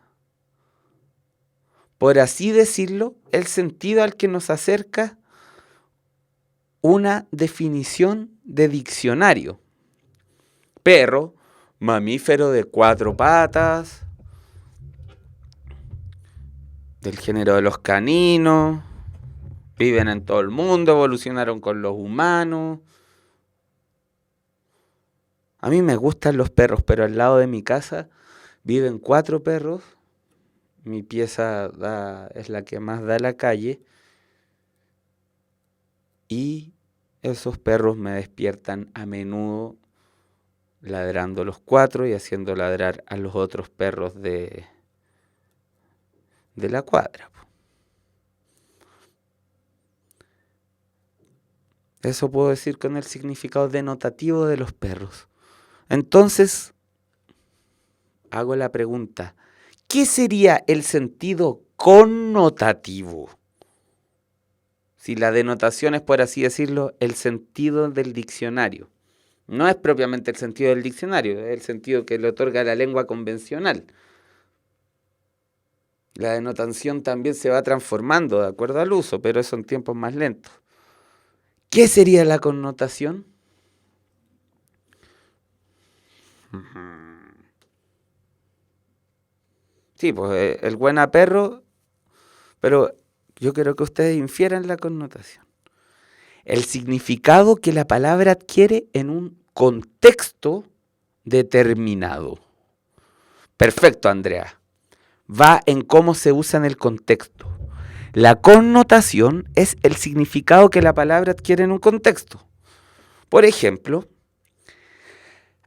Por así decirlo, el sentido al que nos acerca una definición de diccionario. Perro, mamífero de 4 patas, del género de los caninos, viven en todo el mundo, evolucionaron con los humanos. A mí me gustan los perros, pero al lado de mi casa viven 4 perros. Mi pieza es la que más da a la calle. Y esos perros me despiertan a menudo ladrando los 4 y haciendo ladrar a los otros perros de la cuadra. Eso puedo decir con el significado denotativo de los perros. Entonces, hago la pregunta, ¿qué sería el sentido connotativo? Si la denotación es, por así decirlo, el sentido del diccionario. No es propiamente el sentido del diccionario, es el sentido que le otorga la lengua convencional. La denotación también se va transformando de acuerdo al uso, pero eso en tiempos más lentos. ¿Qué sería la connotación? Sí, pues el buena perro, pero yo quiero que ustedes infieran la connotación. El significado que la palabra adquiere en un contexto determinado. Perfecto, Andrea. Va en cómo se usa en el contexto. La connotación es el significado que la palabra adquiere en un contexto. Por ejemplo,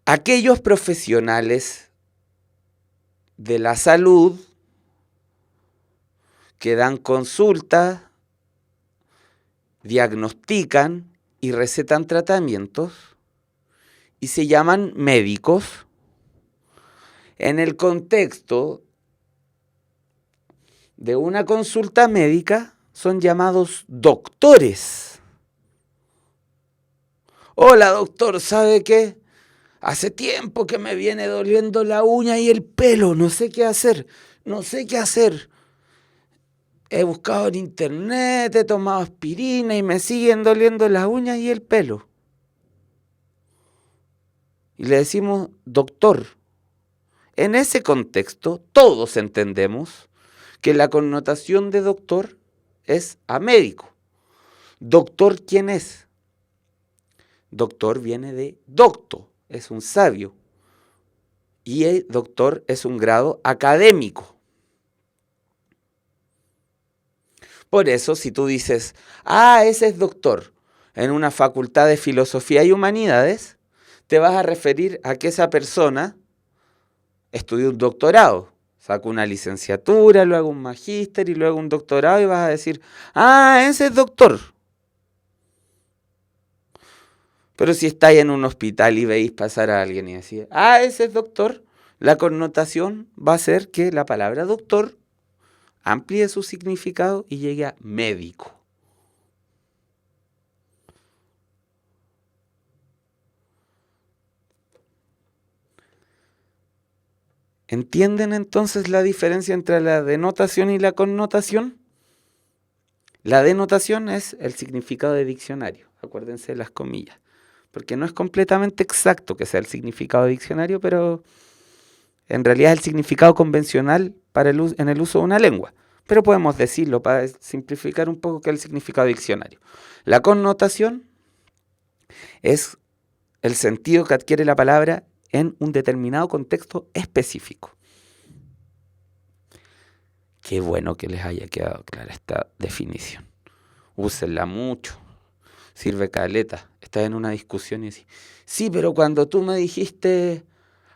aquellos profesionales de la salud que dan consultas, diagnostican y recetan tratamientos y se llaman médicos. En el contexto de una consulta médica son llamados doctores. Hola doctor, ¿sabe qué? Hace tiempo que me viene doliendo la uña y el pelo, no sé qué hacer. He buscado en internet, he tomado aspirina y me siguen doliendo las uñas y el pelo. Y le decimos doctor. En ese contexto, todos entendemos que la connotación de doctor es a médico. ¿Doctor quién es? Doctor viene de docto, es un sabio. Y el doctor es un grado académico. Por eso, si tú dices, ese es doctor en una facultad de filosofía y humanidades, te vas a referir a que esa persona estudio un doctorado, saco una licenciatura, luego un magíster y luego un doctorado y vas a decir, ah, ese es doctor. Pero si estáis en un hospital y veis pasar a alguien y decís, ah, ese es doctor, la connotación va a ser que la palabra doctor amplíe su significado y llegue a médico. ¿Entienden entonces la diferencia entre la denotación y la connotación? La denotación es el significado de diccionario, acuérdense de las comillas, porque no es completamente exacto que sea el significado de diccionario, pero en realidad es el significado convencional en el uso de una lengua. Pero podemos decirlo para simplificar un poco que es el significado de diccionario. La connotación es el sentido que adquiere la palabra en un determinado contexto específico. Qué bueno que les haya quedado clara esta definición. Úsenla mucho. Sirve caleta. Estás en una discusión y decís, sí, pero cuando tú me dijiste,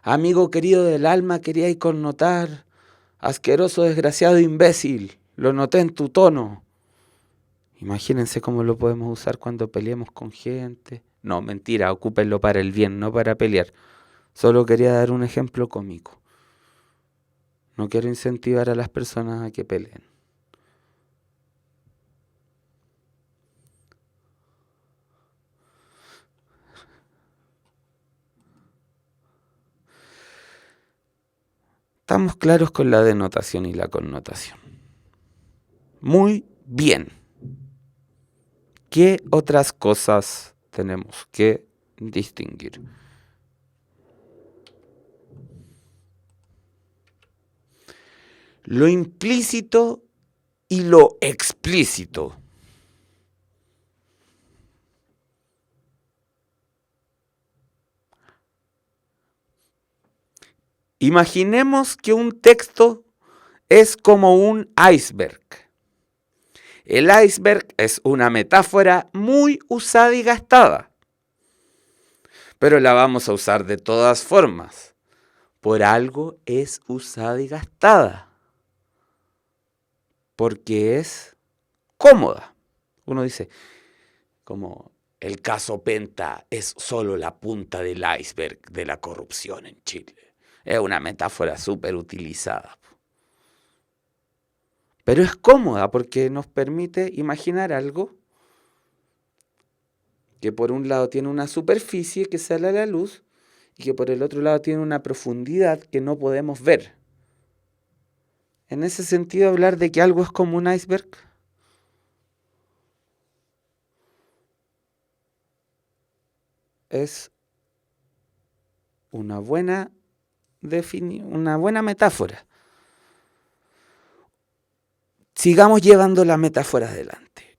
amigo querido del alma, queríais connotar, asqueroso, desgraciado, imbécil. Lo noté en tu tono. Imagínense cómo lo podemos usar cuando peleemos con gente. No, mentira, ocúpenlo para el bien, no para pelear. Solo quería dar un ejemplo cómico. No quiero incentivar a las personas a que peleen. Estamos claros con la denotación y la connotación. Muy bien. ¿Qué otras cosas tenemos que distinguir? Lo implícito y lo explícito. Imaginemos que un texto es como un iceberg. El iceberg es una metáfora muy usada y gastada, pero la vamos a usar de todas formas. Por algo es usada y gastada, porque es cómoda. Uno dice, como el caso Penta es solo la punta del iceberg de la corrupción en Chile. Es una metáfora súper utilizada. Pero es cómoda porque nos permite imaginar algo que por un lado tiene una superficie que sale a la luz y que por el otro lado tiene una profundidad que no podemos ver. En ese sentido, hablar de que algo es como un iceberg es una buena metáfora. Sigamos llevando la metáfora adelante.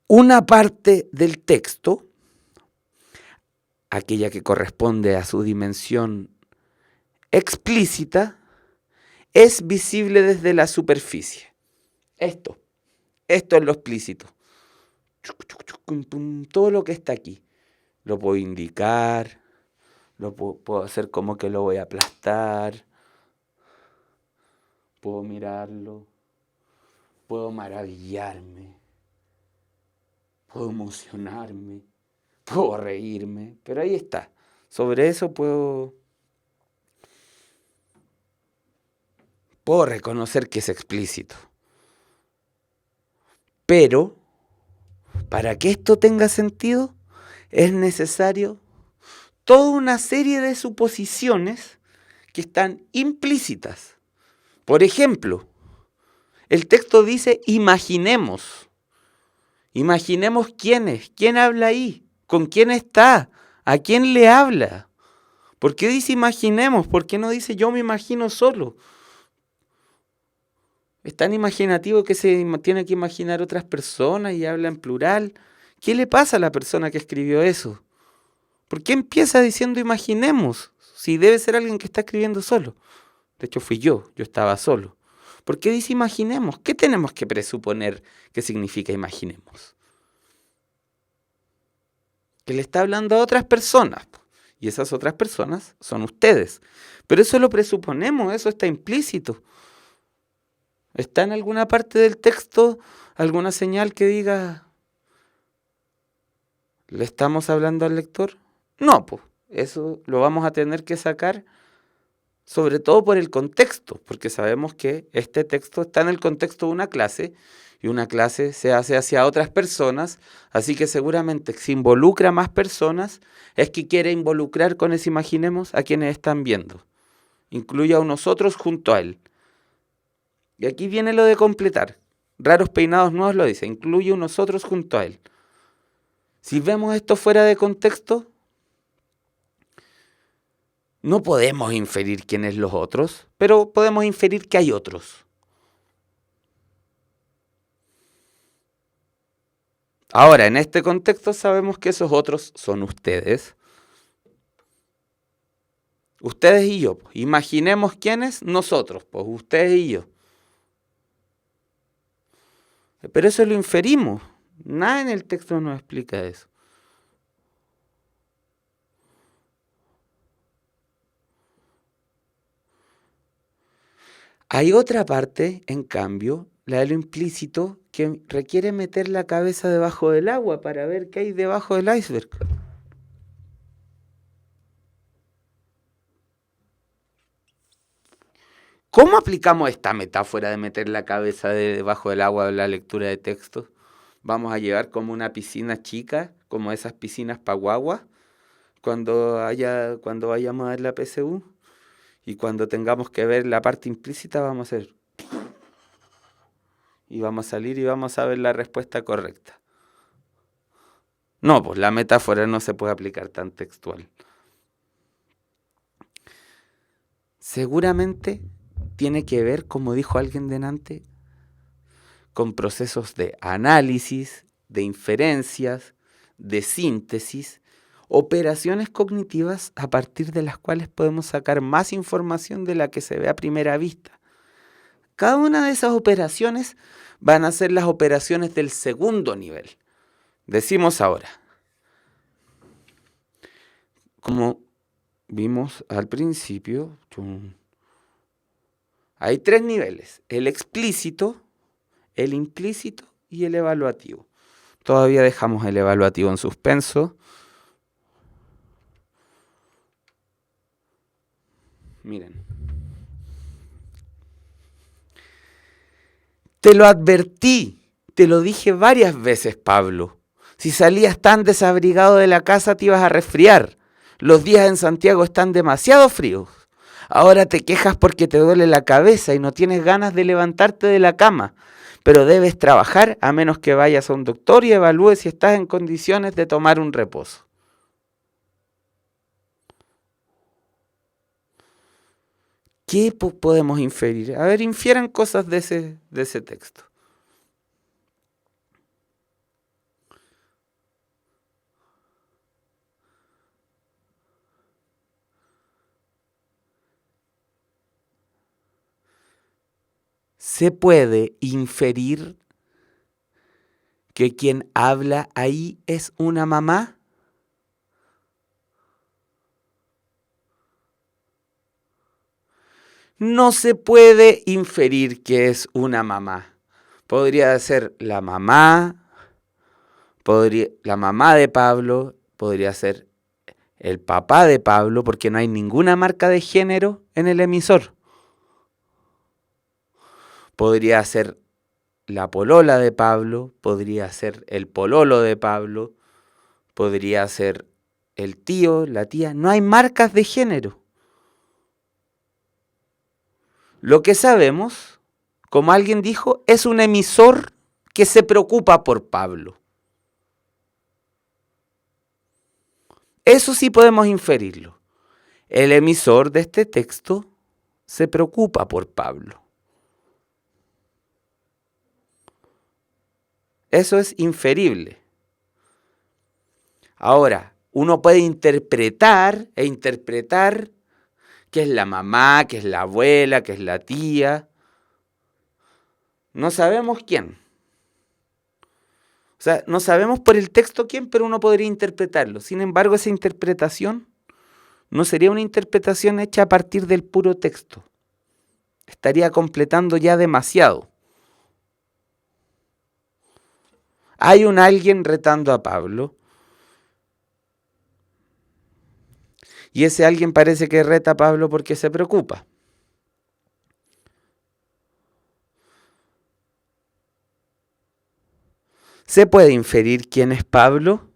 Una parte del texto, aquella que corresponde a su dimensión explícita, es visible desde la superficie. Esto es lo explícito. Todo lo que está aquí. Lo puedo indicar, puedo hacer como que lo voy a aplastar, puedo mirarlo, puedo maravillarme, puedo emocionarme, puedo reírme, pero ahí está. Sobre eso puedo reconocer que es explícito. Pero, para que esto tenga sentido, es necesario toda una serie de suposiciones que están implícitas. Por ejemplo, el texto dice imaginemos. Imaginemos quién es, quién habla ahí, con quién está, a quién le habla. ¿Por qué dice imaginemos? ¿Por qué no dice yo me imagino solo? Es tan imaginativo que se tiene que imaginar otras personas y habla en plural. ¿Qué le pasa a la persona que escribió eso? ¿Por qué empieza diciendo imaginemos? Si debe ser alguien que está escribiendo solo. De hecho fui yo estaba solo. ¿Por qué dice imaginemos? ¿Qué tenemos que presuponer que significa imaginemos? Que le está hablando a otras personas. y esas otras personas son ustedes. Pero eso lo presuponemos, eso está implícito. ¿Está en alguna parte del texto alguna señal que diga, ¿le estamos hablando al lector? No, pues eso lo vamos a tener que sacar sobre todo por el contexto, porque sabemos que este texto está en el contexto de una clase y una clase se hace hacia otras personas, así que seguramente si involucra a más personas es que quiere involucrar con eso, imaginemos, a quienes están viendo. Incluye a nosotros junto a él. Y aquí viene lo de completar. Raros Peinados Nuevos lo dice, incluye a nosotros junto a él. Si vemos esto fuera de contexto, no podemos inferir quiénes los otros, pero podemos inferir que hay otros. Ahora, en este contexto sabemos que esos otros son ustedes. Ustedes y yo. Imaginemos quiénes, nosotros, pues ustedes y yo. Pero eso lo inferimos. Nada en el texto nos explica eso. Hay otra parte, en cambio, la de lo implícito, que requiere meter la cabeza debajo del agua para ver qué hay debajo del iceberg. ¿Cómo aplicamos esta metáfora de meter la cabeza debajo del agua en la lectura de textos? Vamos a llevar como una piscina chica, como esas piscinas para guagua, cuando vayamos a ver la PSU, y cuando tengamos que ver la parte implícita vamos a hacer y vamos a salir y vamos a ver la respuesta correcta. No, pues la metáfora no se puede aplicar tan textual. Seguramente tiene que ver, como dijo alguien delante, con procesos de análisis, de inferencias, de síntesis, operaciones cognitivas a partir de las cuales podemos sacar más información de la que se ve a primera vista. Cada una de esas operaciones van a ser las operaciones del segundo nivel. Decimos ahora, como vimos al principio, hay 3 niveles: el explícito, el implícito y el evaluativo. Todavía dejamos el evaluativo en suspenso. Miren. Te lo advertí, te lo dije varias veces, Pablo. Si salías tan desabrigado de la casa te ibas a resfriar. Los días en Santiago están demasiado fríos. Ahora te quejas porque te duele la cabeza y no tienes ganas de levantarte de la cama. Pero debes trabajar a menos que vayas a un doctor y evalúes si estás en condiciones de tomar un reposo. ¿Qué podemos inferir? A ver, infieran cosas de ese texto. ¿Se puede inferir que quien habla ahí es una mamá? No se puede inferir que es una mamá. Podría ser la mamá de Pablo, podría ser el papá de Pablo, porque no hay ninguna marca de género en el emisor. Podría ser la polola de Pablo, podría ser el pololo de Pablo, podría ser el tío, la tía. No hay marcas de género. Lo que sabemos, como alguien dijo, es un emisor que se preocupa por Pablo. Eso sí podemos inferirlo. El emisor de este texto se preocupa por Pablo. Eso es inferible. Ahora, uno puede interpretar que es la mamá, que es la abuela, que es la tía. No sabemos quién. O sea, no sabemos por el texto quién, pero uno podría interpretarlo. Sin embargo, esa interpretación no sería una interpretación hecha a partir del puro texto. Estaría completando ya demasiado. Hay un alguien retando a Pablo. Y ese alguien parece que reta a Pablo porque se preocupa. ¿Se puede inferir quién es Pablo?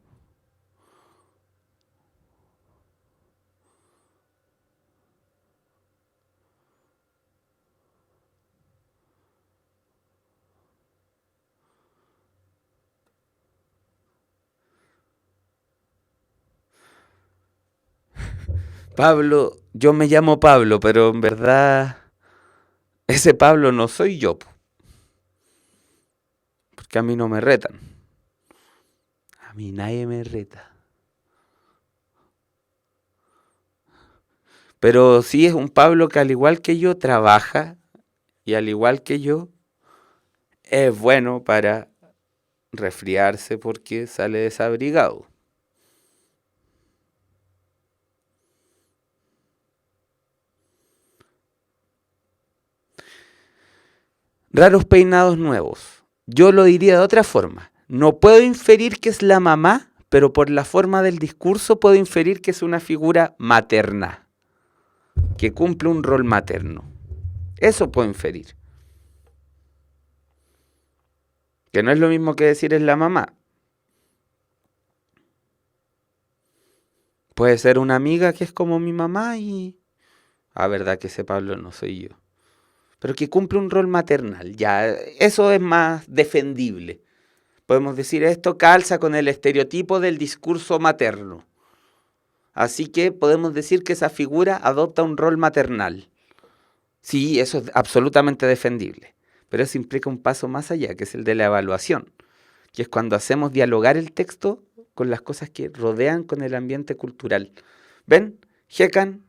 Pablo, yo me llamo Pablo, pero en verdad ese Pablo no soy yo, porque a mí no me retan. A mí nadie me reta. Pero sí es un Pablo que al igual que yo trabaja y al igual que yo es bueno para resfriarse porque sale desabrigado. Raros peinados nuevos. Yo lo diría de otra forma. No puedo inferir que es la mamá, pero por la forma del discurso puedo inferir que es una figura materna, que cumple un rol materno. Eso puedo inferir. Que no es lo mismo que decir es la mamá. Puede ser una amiga que es como mi mamá y... Ah, verdad que ese Pablo no soy yo. Pero que cumple un rol maternal. Ya, eso es más defendible. Podemos decir esto calza con el estereotipo del discurso materno. Así que podemos decir que esa figura adopta un rol maternal. Sí, eso es absolutamente defendible. Pero eso implica un paso más allá, que es el de la evaluación, que es cuando hacemos dialogar el texto con las cosas que rodean con el ambiente cultural. ¿Ven? Hecan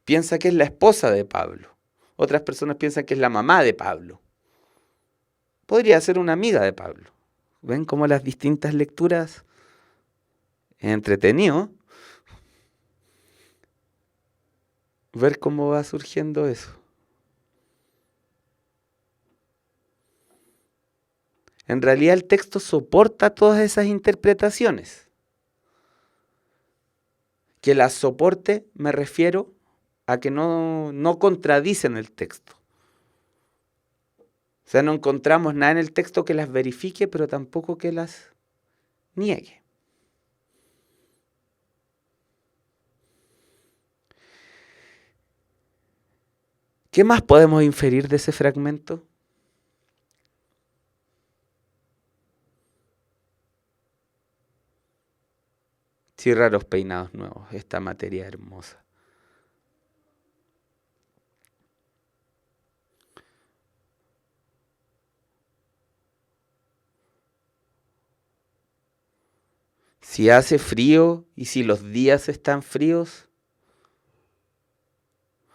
piensa que es la esposa de Pablo. Otras personas piensan que es la mamá de Pablo. Podría ser una amiga de Pablo. ¿Ven cómo las distintas lecturas es entretenido? Ver cómo va surgiendo eso. En realidad el texto soporta todas esas interpretaciones. Que las soporte me refiero a que no contradicen el texto. O sea, no encontramos nada en el texto que las verifique, pero tampoco que las niegue. ¿Qué más podemos inferir de ese fragmento? Sí, raros peinados nuevos, esta materia hermosa. Si hace frío y si los días están fríos,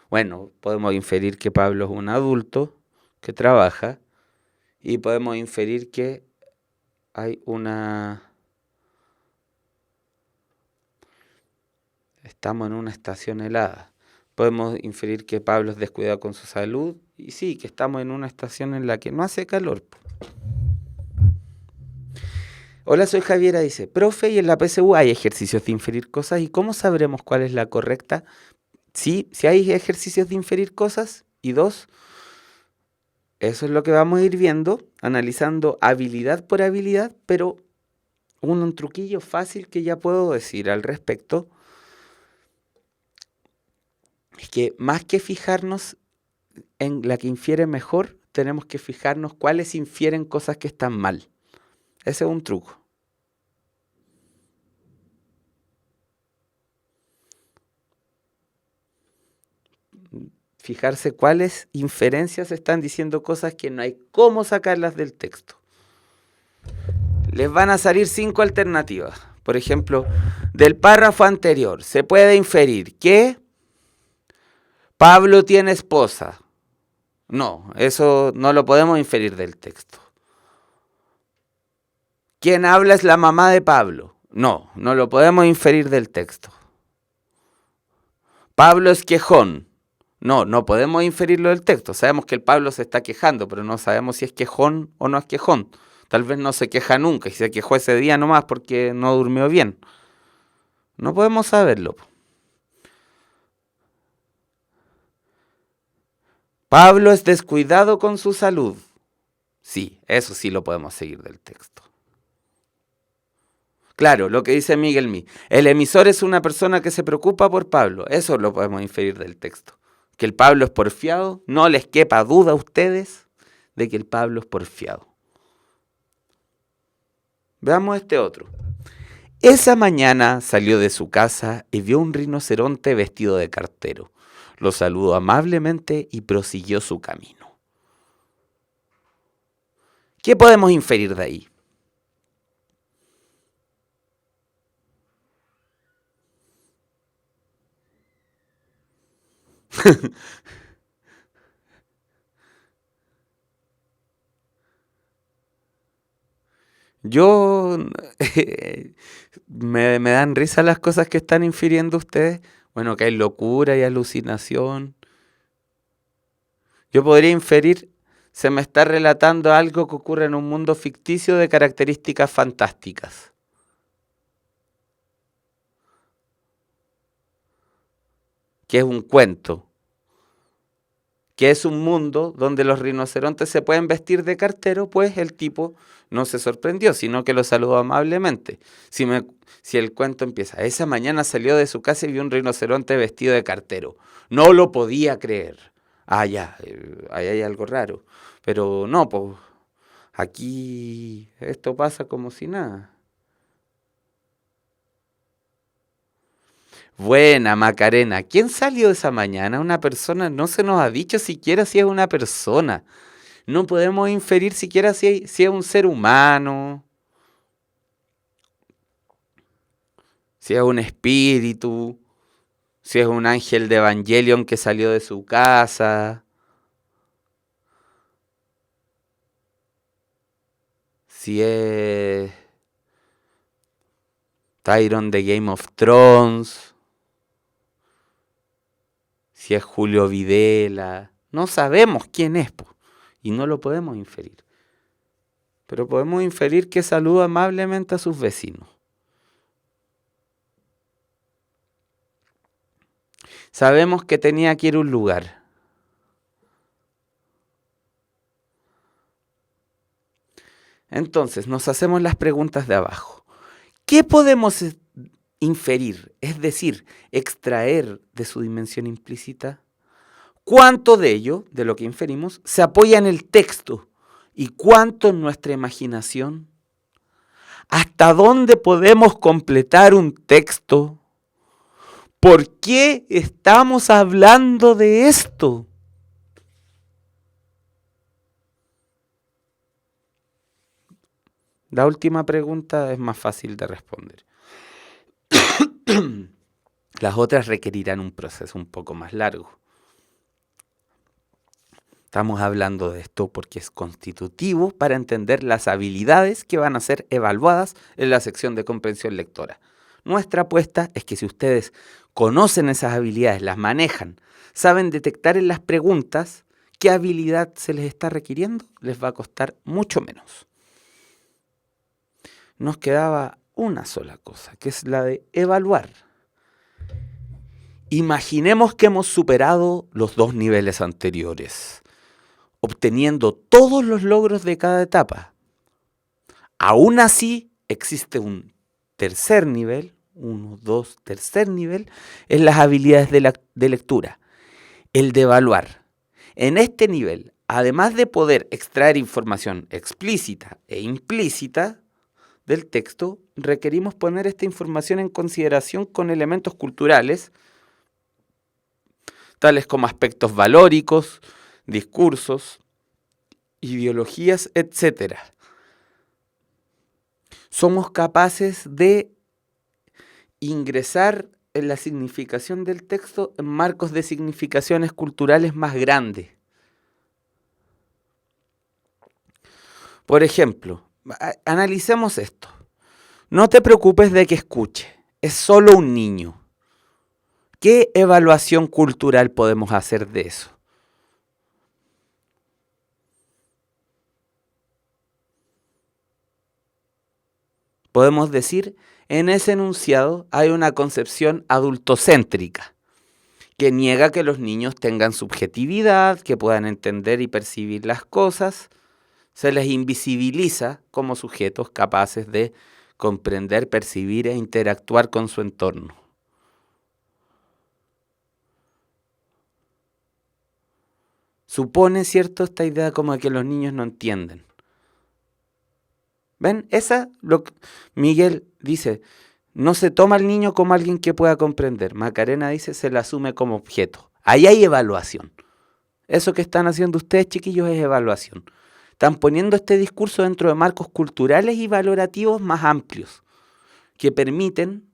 bueno, podemos inferir que Pablo es un adulto que trabaja y podemos inferir que hay estamos en una estación helada. Podemos inferir que Pablo es descuidado con su salud y sí, que estamos en una estación en la que no hace calor. Hola, soy Javiera, dice, profe, y en la PSU hay ejercicios de inferir cosas, ¿y cómo sabremos cuál es la correcta? Sí, si hay ejercicios de inferir cosas, y dos, eso es lo que vamos a ir viendo, analizando habilidad por habilidad, pero un truquillo fácil que ya puedo decir al respecto es que más que fijarnos en la que infiere mejor, tenemos que fijarnos cuáles infieren cosas que están mal. Ese es un truco. Fijarse cuáles inferencias están diciendo cosas que no hay cómo sacarlas del texto. Les van a salir 5 alternativas. Por ejemplo, del párrafo anterior se puede inferir que Pablo tiene esposa. No, eso no lo podemos inferir del texto. ¿Quién habla es la mamá de Pablo? No, no lo podemos inferir del texto. Pablo es quejón. No, no podemos inferirlo del texto. Sabemos que el Pablo se está quejando, pero no sabemos si es quejón o no es quejón. Tal vez no se queja nunca y se quejó ese día nomás porque no durmió bien. No podemos saberlo. Pablo es descuidado con su salud. Sí, eso sí lo podemos seguir del texto. Claro, lo que dice Miguel Mí. El emisor es una persona que se preocupa por Pablo. Eso lo podemos inferir del texto. Que el Pablo es porfiado. No les quepa duda a ustedes de que el Pablo es porfiado. Veamos este otro. Esa mañana salió de su casa y vio un rinoceronte vestido de cartero. Lo saludó amablemente y prosiguió su camino. ¿Qué podemos inferir de ahí? Yo me dan risa las cosas que están infiriendo ustedes. Bueno, que hay locura y alucinación. Yo podría inferir, se me está relatando algo que ocurre en un mundo ficticio de características fantásticas. Que es un cuento. Que es un mundo donde los rinocerontes se pueden vestir de cartero, pues el tipo no se sorprendió, sino que lo saludó amablemente. Si el cuento empieza, esa mañana salió de su casa y vio un rinoceronte vestido de cartero. No lo podía creer. Ah, ya, ahí hay algo raro. Pero no, pues aquí esto pasa como si nada. Buena, Macarena. ¿Quién salió esa mañana? Una persona. No se nos ha dicho siquiera si es una persona. No podemos inferir siquiera si es un ser humano, si es un espíritu, si es un ángel de Evangelion que salió de su casa, si es Tyrion de Game of Thrones, si es Julio Videla. No sabemos quién es, po, y no lo podemos inferir. Pero podemos inferir que saluda amablemente a sus vecinos. Sabemos que tenía que ir a un lugar. Entonces, nos hacemos las preguntas de abajo. ¿Qué podemos inferir, es decir, extraer de su dimensión implícita? ¿Cuánto de ello, de lo que inferimos, se apoya en el texto? ¿Y cuánto en nuestra imaginación? ¿Hasta dónde podemos completar un texto? ¿Por qué estamos hablando de esto? La última pregunta es más fácil de responder. Las otras requerirán un proceso un poco más largo. Estamos hablando de esto porque es constitutivo para entender las habilidades que van a ser evaluadas en la sección de comprensión lectora. Nuestra apuesta es que si ustedes conocen esas habilidades, las manejan, saben detectar en las preguntas qué habilidad se les está requiriendo, les va a costar mucho menos. Nos quedaba una sola cosa, que es la de evaluar. Imaginemos que hemos superado los 2 niveles anteriores, obteniendo todos los logros de cada etapa. Aún así, existe un tercer nivel, 1, 2, tercer nivel, en las habilidades de lectura, el de evaluar. En este nivel, además de poder extraer información explícita e implícita del texto, requerimos poner esta información en consideración con elementos culturales, tales como aspectos valóricos, discursos, ideologías, etc. Somos capaces de ingresar en la significación del texto en marcos de significaciones culturales más grandes. Por ejemplo, analicemos esto. No te preocupes de que escuche, es solo un niño. ¿Qué evaluación cultural podemos hacer de eso? Podemos decir, en ese enunciado hay una concepción adultocéntrica que niega que los niños tengan subjetividad, que puedan entender y percibir las cosas. Se les invisibiliza como sujetos capaces de comprender, percibir e interactuar con su entorno. Supone, ¿cierto?, esta idea como de que los niños no entienden. ¿Ven? Miguel dice, no se toma al niño como alguien que pueda comprender. Macarena dice, se le asume como objeto. Ahí hay evaluación. Eso que están haciendo ustedes, chiquillos, es evaluación. Están poniendo este discurso dentro de marcos culturales y valorativos más amplios, que permiten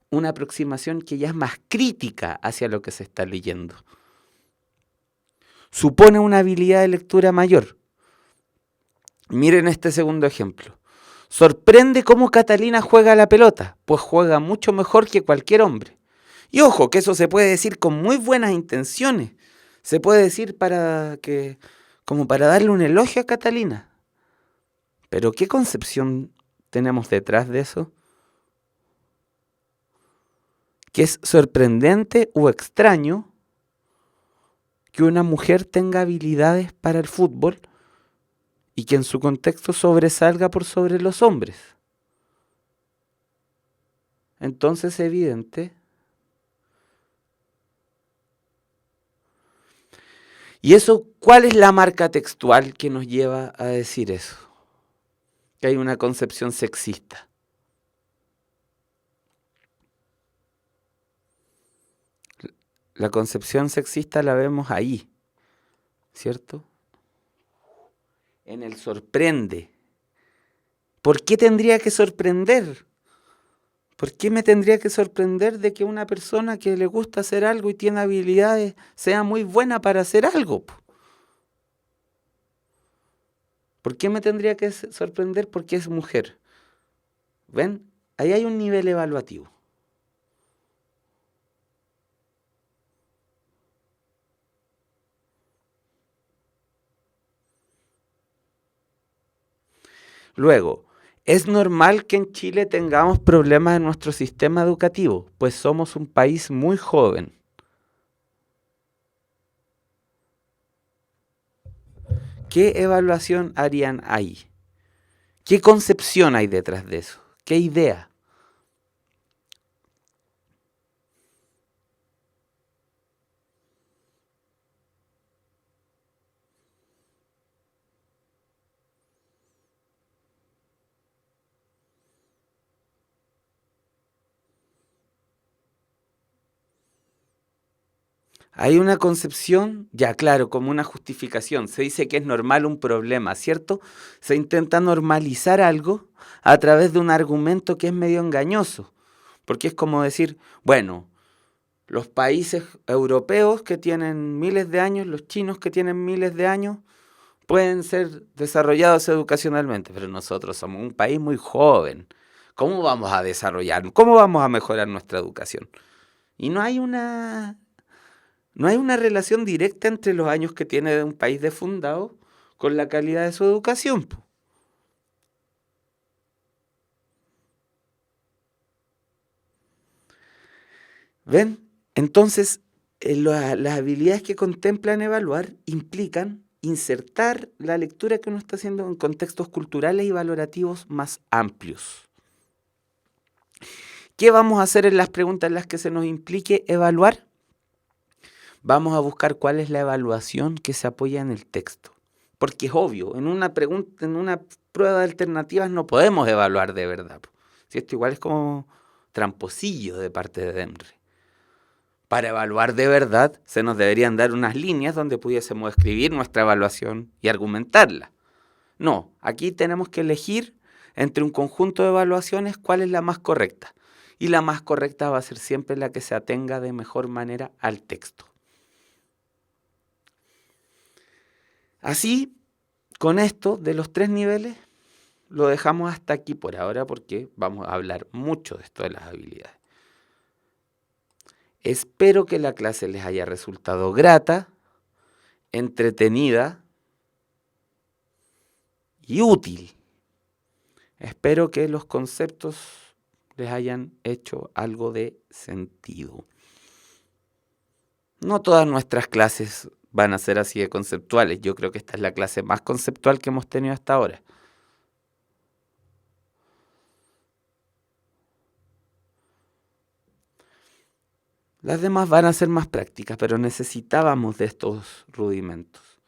una aproximación que ya es más crítica hacia lo que se está leyendo. Supone una habilidad de lectura mayor. Miren este segundo ejemplo. Sorprende cómo Catalina juega a la pelota, pues juega mucho mejor que cualquier hombre. Y ojo, que eso se puede decir con muy buenas intenciones. Se puede decir como para darle un elogio a Catalina. Pero ¿qué concepción tenemos detrás de eso? Que es sorprendente o extraño que una mujer tenga habilidades para el fútbol y que en su contexto sobresalga por sobre los hombres. Entonces es evidente. ¿Y eso cuál es la marca textual que nos lleva a decir eso? Que hay una concepción sexista. La concepción sexista la vemos ahí, ¿cierto? En el sorprende. ¿Por qué tendría que sorprender? ¿Por qué me tendría que sorprender de que una persona que le gusta hacer algo y tiene habilidades sea muy buena para hacer algo? ¿Por qué me tendría que sorprender? Porque es mujer. ¿Ven? Ahí hay un nivel evaluativo. Luego, es normal que en Chile tengamos problemas en nuestro sistema educativo, pues somos un país muy joven. ¿Qué evaluación harían ahí? ¿Qué concepción hay detrás de eso? ¿Qué idea? Hay una concepción, ya claro, como una justificación. Se dice que es normal un problema, ¿cierto? Se intenta normalizar algo a través de un argumento que es medio engañoso. Porque es como decir, bueno, los países europeos que tienen miles de años, los chinos que tienen miles de años, pueden ser desarrollados educacionalmente, pero nosotros somos un país muy joven. ¿Cómo vamos a desarrollar? ¿Cómo vamos a mejorar nuestra educación? Y no hay una relación directa entre los años que tiene un país de fundado con la calidad de su educación. ¿Ven? Entonces, las habilidades que contemplan evaluar implican insertar la lectura que uno está haciendo en contextos culturales y valorativos más amplios. ¿Qué vamos a hacer en las preguntas en las que se nos implique evaluar? Vamos a buscar cuál es la evaluación que se apoya en el texto. Porque es obvio, en una prueba de alternativas no podemos evaluar de verdad. Si esto igual es como tramposillo de parte de Demre. Para evaluar de verdad se nos deberían dar unas líneas donde pudiésemos escribir nuestra evaluación y argumentarla. No, aquí tenemos que elegir entre un conjunto de evaluaciones cuál es la más correcta. Y la más correcta va a ser siempre la que se atenga de mejor manera al texto. Así, con esto de los 3 niveles, lo dejamos hasta aquí por ahora porque vamos a hablar mucho de esto de las habilidades. Espero que la clase les haya resultado grata, entretenida y útil. Espero que los conceptos les hayan hecho algo de sentido. No todas nuestras clases van a ser así de conceptuales. Yo creo que esta es la clase más conceptual que hemos tenido hasta ahora. Las demás van a ser más prácticas, pero necesitábamos de estos rudimentos.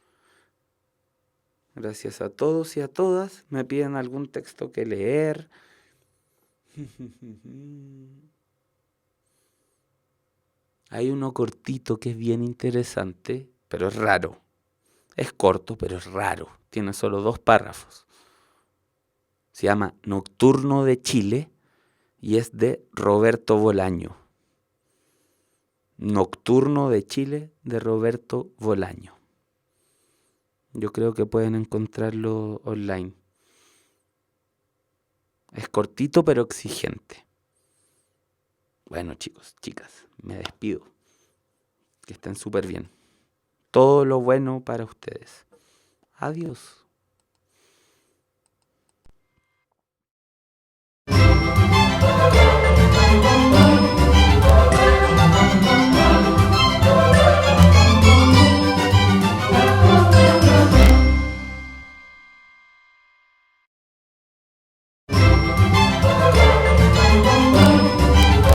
Gracias a todos y a todas. Me piden algún texto que leer. Hay uno cortito que es bien interesante, pero es raro. Es corto, pero es raro. Tiene solo 2 párrafos. Se llama Nocturno de Chile y es de Roberto Bolaño. Nocturno de Chile de Roberto Bolaño. Yo creo que pueden encontrarlo online. Es cortito pero exigente. Bueno, chicos, chicas, me despido. Que estén súper bien. Todo lo bueno para ustedes. Adiós.